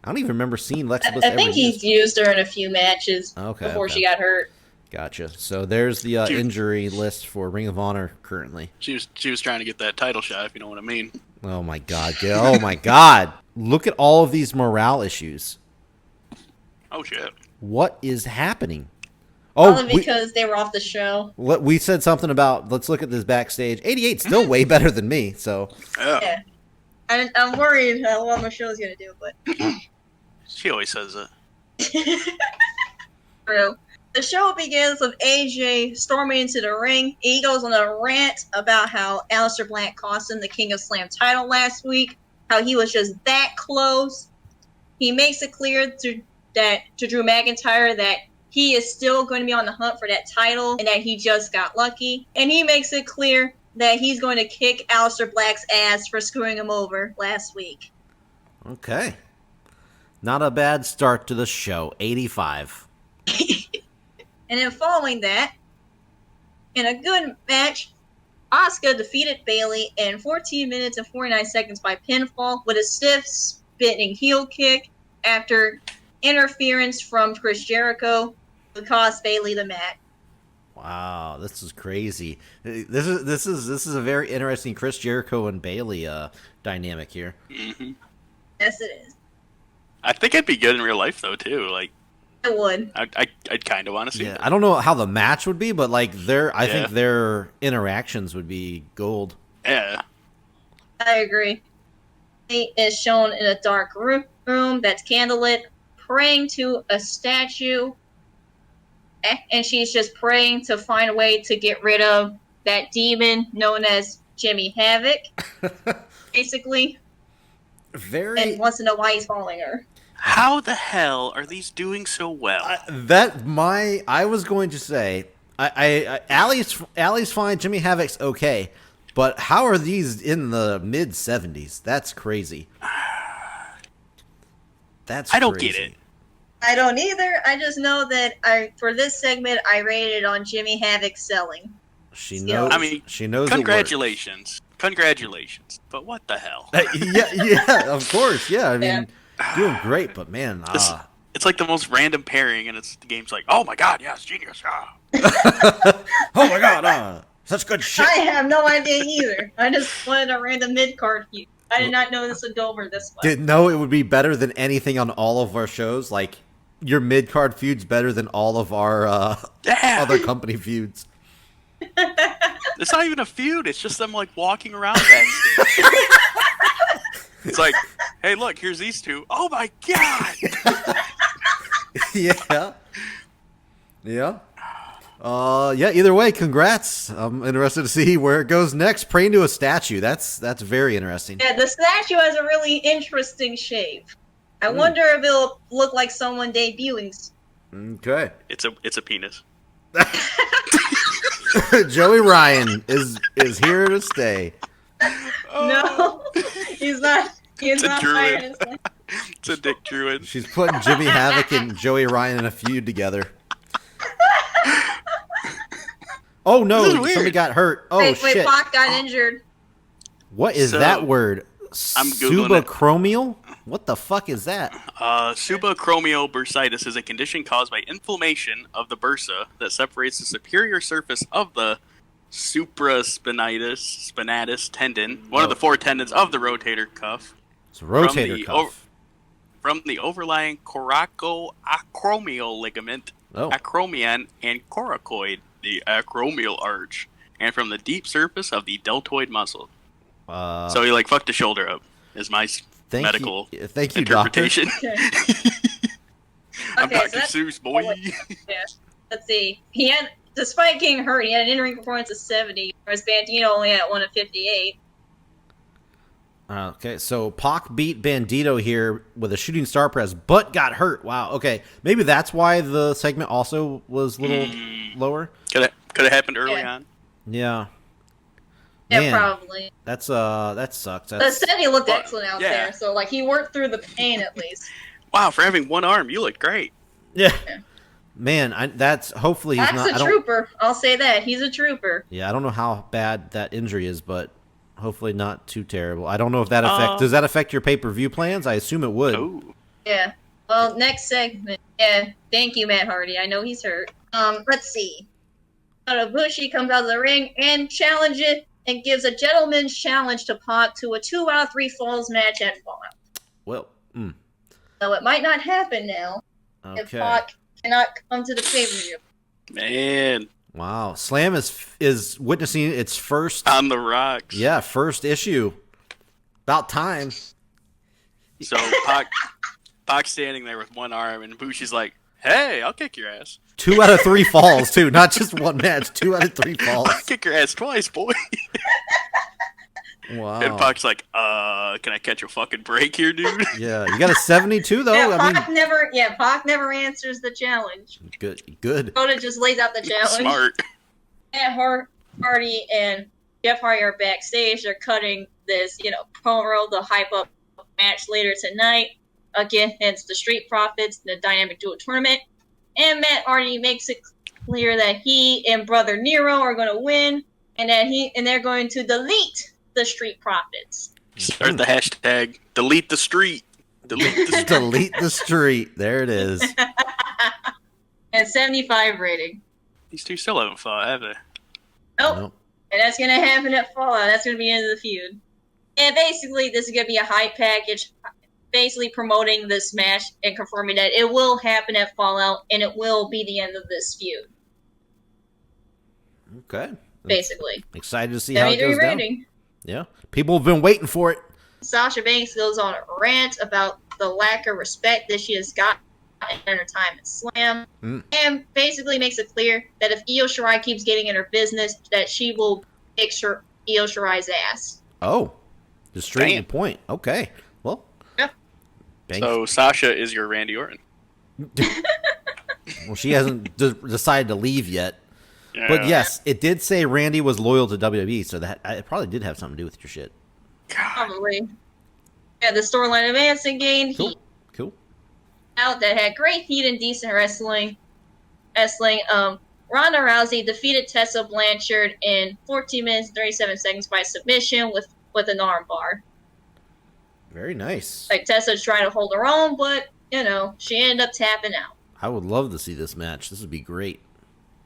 I don't even remember seeing Alexa Bliss I ever think he's used her in a few matches before she got hurt. Gotcha. So there's the injury list for Ring of Honor currently. She was trying to get that title shot, if you know what I mean. Oh my god, oh my god. Look at all of these morale issues. Oh shit. What is happening? Probably because they were off the show. We said something about, let's look at this backstage. 88's still way better than me, so. Yeah. I'm worried what my show's going to do, but. She always says it. True. The show begins with AJ storming into the ring. He goes on a rant about how Aleister Black cost him the King of Slam title last week, how he was just that close. He makes it clear to Drew McIntyre that he is still going to be on the hunt for that title and that he just got lucky. And he makes it clear that he's going to kick Aleister Black's ass for screwing him over last week. Okay. Not a bad start to the show. 85. And then following that, in a good match, Asuka defeated Bayley in 14 minutes and 49 seconds by pinfall with a stiff spinning heel kick after interference from Chris Jericho to cost Bayley the match. Wow, this is crazy. This is a very interesting Chris Jericho and Bayley dynamic here. Mm-hmm. Yes, it is. I think it'd be good in real life though too. Like, I would. I'd kind of want to see. Yeah, I don't know how the match would be, but like I think their interactions would be gold. Yeah, I agree. He is shown in a dark room that's candlelit, praying to a statue, and she's just praying to find a way to get rid of that demon known as Jimmy Havoc, basically. And wants to know why he's following her. How the hell are these doing so well? I was going to say, Allie's fine, Jimmy Havoc's okay, but how are these in the mid 70s? That's crazy. I don't get it. I don't either. I just know that for this segment I rated on Jimmy Havoc selling. She knows. I mean, she knows. Congratulations, congratulations. But what the hell? yeah, of course, yeah. I mean. Doing great, but man, it's like the most random pairing, and the game's like, oh my god, yes, genius, oh my god, such good shit. I have no idea either. I just wanted a random mid card feud. I did not know this would go over this way. Didn't know it would be better than anything on all of our shows. Like your mid card feud's better than all of our other company feuds. It's not even a feud. It's just them like walking around backstage. It's like, hey, look, here's these two. Oh my god! Yeah. Either way, congrats. I'm interested to see where it goes next. Praying to a statue. That's very interesting. Yeah, the statue has a really interesting shape. I wonder if it'll look like someone debuting. Okay. It's a penis. Joey Ryan is here to stay. No, he's not. He's not fired. It's a dick druid. She's putting Jimmy Havoc and Joey Ryan in a feud together. Oh no! Somebody got hurt. Oh shit! Wait, Pac got injured. What is that word? I'm googling Subacromial? What the fuck is that? Subacromial bursitis is a condition caused by inflammation of the bursa that separates the superior surface of the supraspinatus tendon, one of the four tendons of the rotator cuff. It's a rotator cuff. From the overlying coracoacromial ligament, acromion, and coracoid, the acromial arch, and from the deep surface of the deltoid muscle. So he like fucked the shoulder up. Is my medical interpretation. Doctor. I'm Dr. Seuss, boy. Yeah. Let's see. Despite getting hurt, he had an in-ring performance of 70, whereas Bandito only had one of 58. Okay, so Pac beat Bandito here with a shooting star press, but got hurt. Wow. Okay, maybe that's why the segment also was a little lower. Could have happened early on. Yeah. Yeah, Man, probably. that sucks. But instead, he looked excellent out there. So like he worked through the pain at least. Wow, for having one arm, you look great. Yeah. Man, hopefully he's not. That's a trooper. I'll say that he's a trooper. Yeah, I don't know how bad that injury is, but hopefully not too terrible. I don't know if that does that affect your pay-per-view plans? I assume it would. Oh. Yeah. Well, next segment. Yeah. Thank you, Matt Hardy. I know he's hurt. Let's see. Ibushi comes out of the ring and challenges and gives a gentleman's challenge to Pac to a 2 out of 3 falls match at Fallout. Well, So it might not happen now if okay. Pac cannot come to the pay-per-view. Man, Wow, Slam is witnessing its first on the rocks. Yeah, first issue. About time. So Pac standing there with one arm, and Bushi's like, "Hey, I'll kick your ass." 2 out of 3 falls too, not just one match. 2 out of 3 falls. I'll kick your ass twice, boy. Wow. And Pac's like, can I catch a fucking break here, dude? Yeah, you got a 72 though. Yeah, I mean, Pac never answers the challenge. good. Coda just lays out the challenge. Smart. And Hardy and Jeff Hardy are backstage. They're cutting this, promo to hype up a match later tonight against the Street Profits in the Dynamic Duo tournament. And Matt Hardy makes it clear that he and Brother Nero are going to win, and that they're going to delete the Street Profits. Start the hashtag, delete the street. Delete the street. Delete the street. There it is. And 75 rating. These two still haven't fought, have they? Nope. And that's going to happen at Fallout. That's going to be the end of the feud. And basically, this is going to be a hype package, basically promoting this match and confirming that it will happen at Fallout, and it will be the end of this feud. Okay. Basically. Excited to see how it goes down. Rating. Yeah. People have been waiting for it. Sasha Banks goes on a rant about the lack of respect that she has gotten in her time at Slam, and basically makes it clear that if Io Shirai keeps getting in her business, that she will fix her Io Shirai's ass. Oh. Just straight to the point. Okay. Well. Yeah. So Sasha is your Randy Orton. Well, she hasn't decided to leave yet. Yeah. But yes, it did say Randy was loyal to WWE, so that it probably did have something to do with your shit. Probably. Yeah, the storyline advancing gained heat. Cool. Out that had great heat and decent wrestling. Ronda Rousey defeated Tessa Blanchard in 14 minutes and 37 seconds by submission with an arm bar. Very nice. Like, Tessa tried to hold her own, but, she ended up tapping out. I would love to see this match. This would be great.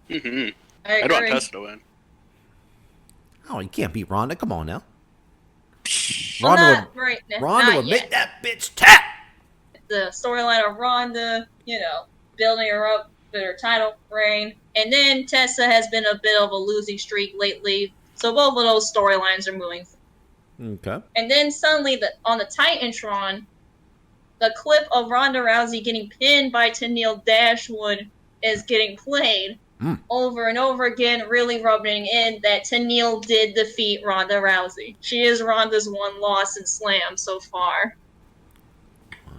Mm-hmm. I don't want Tessa to win. Oh, you can't beat Ronda. Come on now. Well, Ronda would yet. make that bitch tap. The storyline of Ronda, building her up with her title reign. And then Tessa has been a bit of a losing streak lately. So both of those storylines are moving. Okay. And then suddenly on the Titantron, the clip of Ronda Rousey getting pinned by Tenille Dashwood is getting played over and over again, really rubbing in that Tenille did defeat Ronda Rousey. She is Ronda's one loss in Slam so far.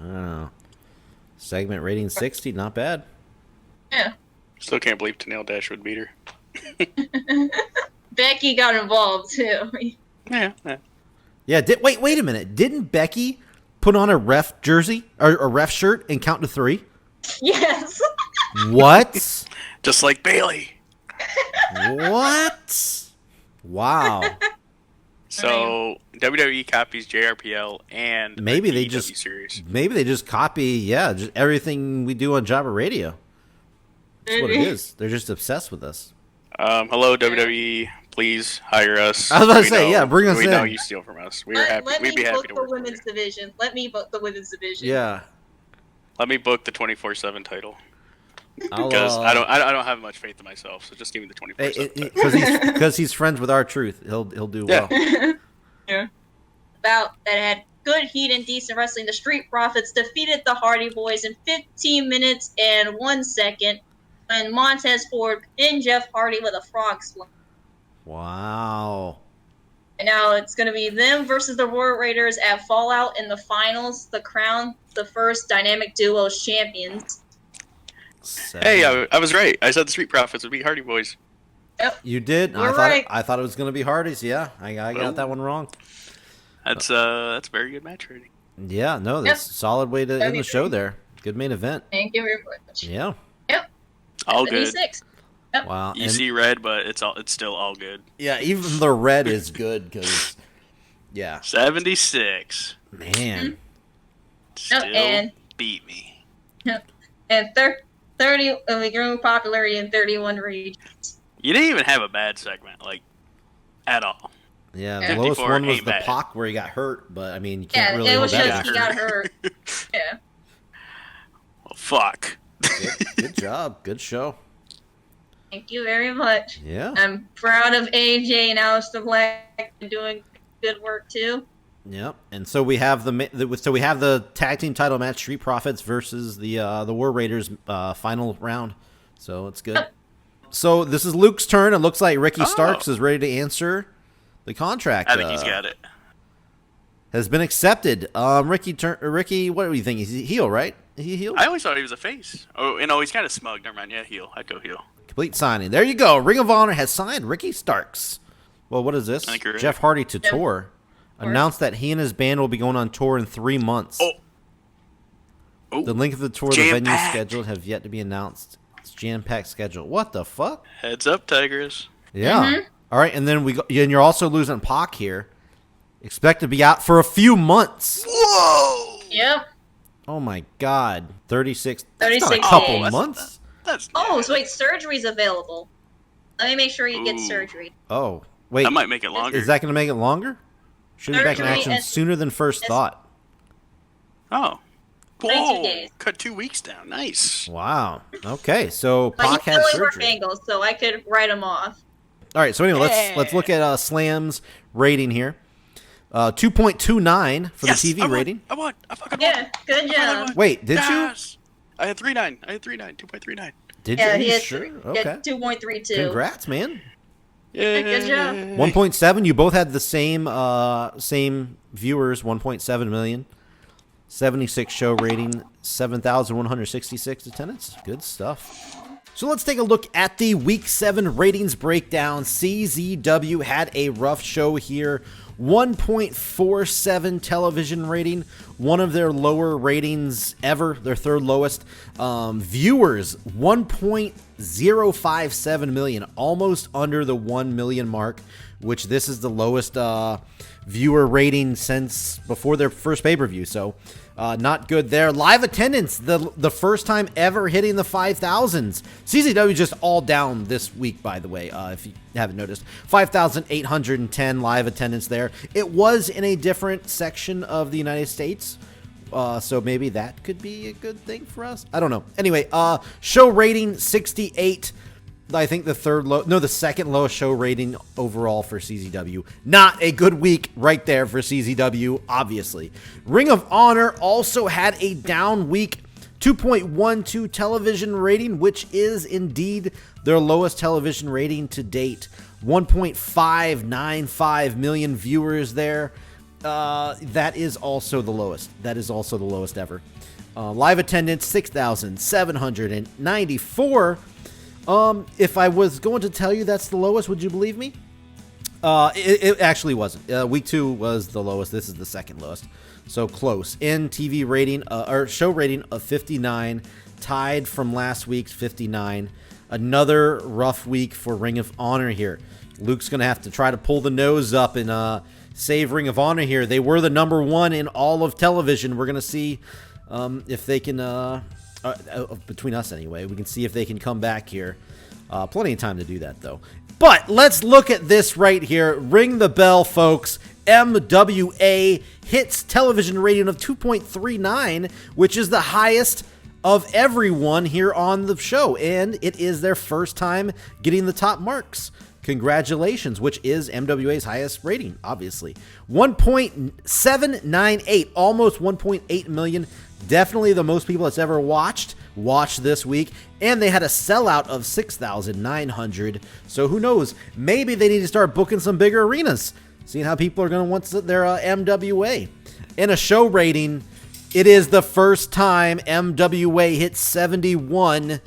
Wow. Segment rating 60, not bad. Yeah. Still can't believe Tenille Dashwood beat her. Becky got involved too. Yeah. Yeah. Wait a minute. Didn't Becky put on a ref jersey or a ref shirt and count to 3? Yes. What? Just like Bailey. What? Wow. So WWE copies JRPL and Maybe the they TEW just series. copy just everything we do on Java Radio. That's what it is. They're just obsessed with us. Hello WWE, please hire us. I was about to We say, know- bring us we in. know you steal from us. We'd be happy Let me to book work the for women's you. division. Let me book the women's division. Yeah. Let me book the 24/7 title I'll, because I don't have much faith in myself. So just give me the 24/7 title. because he's friends with our truth. He'll do Yeah. well. Yeah. About that had good heat and decent wrestling. The Street Profits defeated the Hardy Boys in 15 minutes and 1 second when Montez Ford pinned Jeff Hardy with a frog splash. Wow. And now it's going to be them versus the War Raiders at Fallout in the finals. The crown, the first Dynamic Duos champions. Hey, I was right. I said the Street Profits would be Hardy Boys. Yep. You did. You're right. I thought it was going to be Hardy's. Yeah, I got that one wrong. That's a very good match rating. Yeah, no, that's a solid way to end the show there. Good main event. Thank you very much. Yeah. Yep. All good. 76. Yep. Wow. You and- see red, but it's still all good. Yeah, even the red is good because, yeah, 76. man. Still and- beat me. And 30 we grew popularity in 31 regions. You didn't even have a bad segment, like, at all. Yeah, the 54 lowest one was ain't the bad. Pac where he got hurt, but I mean, you can't Yeah, really it hold was that just he against got hurt. Yeah. Well, fuck. Good job. Good show. Thank you very much. Yeah. I'm proud of AJ and Aleister Black doing good work too. Yep. And so we have the tag team title match, Street Profits versus the War Raiders final round. So it's good. So this is Luke's turn. It looks like Ricky Starks is ready to answer the contract. I think he's got it. Has been accepted. Ricky, what do you think? He's heel, right? Is he heel? I always thought he was a face. Oh, he's kind of smug. Never mind. Yeah, heel. I'd go heel. Complete signing. There you go. Ring of Honor has signed Ricky Starks. Well, what is this? I think you're right. Jeff Hardy to tour. Announced that he and his band will be going on tour in 3 months. Oh. The length of the tour, the Jam-packed. venue scheduled have yet to be announced. It's jam-packed schedule. What the fuck? Heads up, Tigress. Yeah. All right, and then and you're also losing Pac here. Expect to be out for a few months. Whoa! Yep. Oh my God. 36. 36 That's not a couple days. months. That's So wait, surgery's available. Let me make sure you get Ooh. surgery. Oh, wait. that might make it longer. Is that going to make it longer? Should be back in Surgery action is- sooner than first thought. Oh. 22 Whoa! days. Cut 2 weeks down. Nice. Wow. Okay, so But Pac he had really work surgery. angles, so I could write him off. All right, so anyway, let's look at Slam's rating here. 2.29 for Yes, the TV rating. I won. I fucking Yeah, won. good I job. won. Wait, did Yes. I had 3.9. 2.39. Did Yeah, you? he had Sure. yeah, Okay. 2.32. Congrats, man. Yeah. Good job. 1.7. You both had the same viewers. 1.7 million. 76 show rating. 7,166 attendance. Good stuff. So let's take a look at the Week 7 ratings breakdown. CZW had a rough show here. 1.47 television rating, one of their lower ratings ever, their third lowest. Viewers, 1.057 million, almost under the 1 million mark, which this is the lowest viewer rating since before their first pay-per-view. So not good there. Live attendance, the first time ever hitting the 5,000s. CZW just all down this week, by the way, if you haven't noticed. 5,810 live attendance there. It was in a different section of the United States, so maybe that could be a good thing for us. I don't know. Anyway, show rating 68. I think the second lowest show rating overall for CZW. Not a good week right there for CZW, obviously. Ring of Honor also had a down week, 2.12 television rating, which is indeed their lowest television rating to date. 1.595 million viewers there. That is also the lowest. That is also the lowest ever. Live attendance, 6,794. If I was going to tell you that's the lowest, would you believe me? It actually wasn't. Week 2 was the lowest. This is the second lowest. So close. In TV rating, or show rating of 59, tied from last week's 59. Another rough week for Ring of Honor here. Luke's going to have to try to pull the nose up and save Ring of Honor here. They were the number 1 in all of television. We're going to see if they can... between us anyway, we can see if they can come back here. Plenty of time to do that, though. But let's look at this right here. Ring the bell, folks. MWA hits television rating of 2.39, which is the highest of everyone here on the show, and it is their first time getting the top marks. Congratulations, which is MWA's highest rating, obviously. 1.798, almost 1.8 million. Definitely the most people that's ever watched this week. And they had a sellout of 6,900. So who knows? Maybe they need to start booking some bigger arenas. Seeing how people are going to want their MWA. In a show rating, it is the first time MWA hit 71.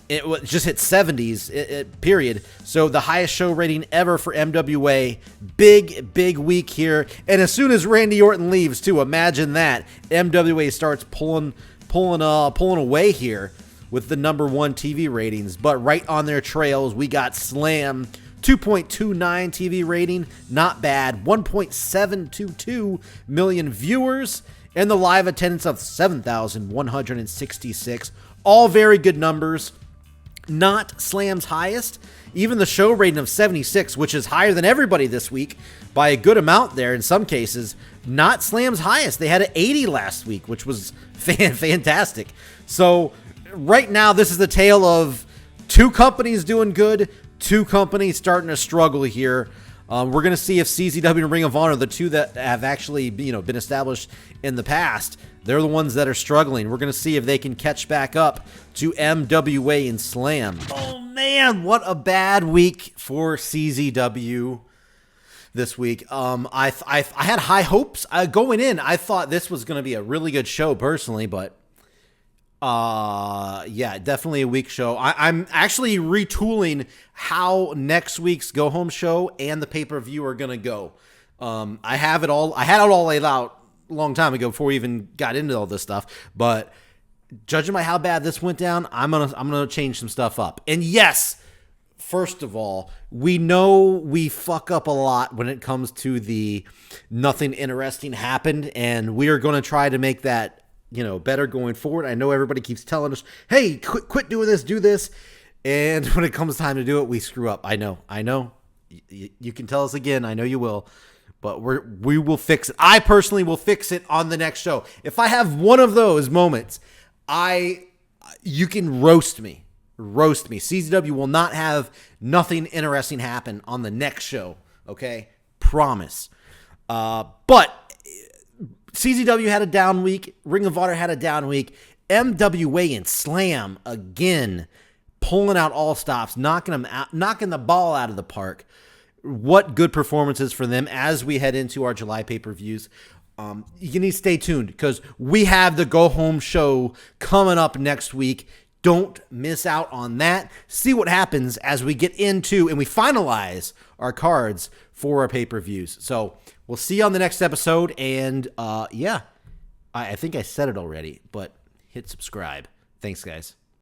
It just hit 70s, period. So the highest show rating ever for MWA. Big week here. And as soon as Randy Orton leaves, too, imagine that. MWA starts pulling away here with the number 1 TV ratings. But right on their trails, we got Slam. 2.29 TV rating, not bad. 1.722 million viewers. And the live attendance of 7,166. All very good numbers. not Slam's highest. Even the show rating of 76, which is higher than everybody this week by a good amount there in some cases, not Slam's highest. They had an 80 last week, which was fantastic. So right now, this is the tale of two companies doing good, two companies starting to struggle here. We're going to see if CZW and Ring of Honor, the two that have actually been established in the past, they're the ones that are struggling. We're going to see if they can catch back up to MWA and Slam. Oh, man, what a bad week for CZW this week. I had high hopes. Going in, I thought this was going to be a really good show personally, but yeah, definitely a weak show. I'm actually retooling how next week's go home show and the pay-per-view are going to go. I had it all laid out a long time ago before we even got into all this stuff, but judging by how bad this went down, I'm gonna change some stuff up. And yes, first of all, we know we fuck up a lot when it comes to the nothing interesting happened, and we are going to try to make that better going forward. I know everybody keeps telling us, hey, quit doing this, do this, and when it comes time to do it, we screw up. I know. You can tell us again. I know you will. But we will fix it. I personally will fix it on the next show. If I have one of those moments, you can roast me. Roast me. CZW will not have nothing interesting happen on the next show. Okay? Promise. But CZW had a down week. Ring of Honor had a down week. MWA and Slam again pulling out all stops, knocking the ball out of the park. What good performances for them as we head into our July pay-per-views. You need to stay tuned because we have the go-home show coming up next week. Don't miss out on that. See what happens as we get into and we finalize our cards for our pay-per-views. So we'll see you on the next episode. And yeah, I think I said it already, but hit subscribe. Thanks, guys.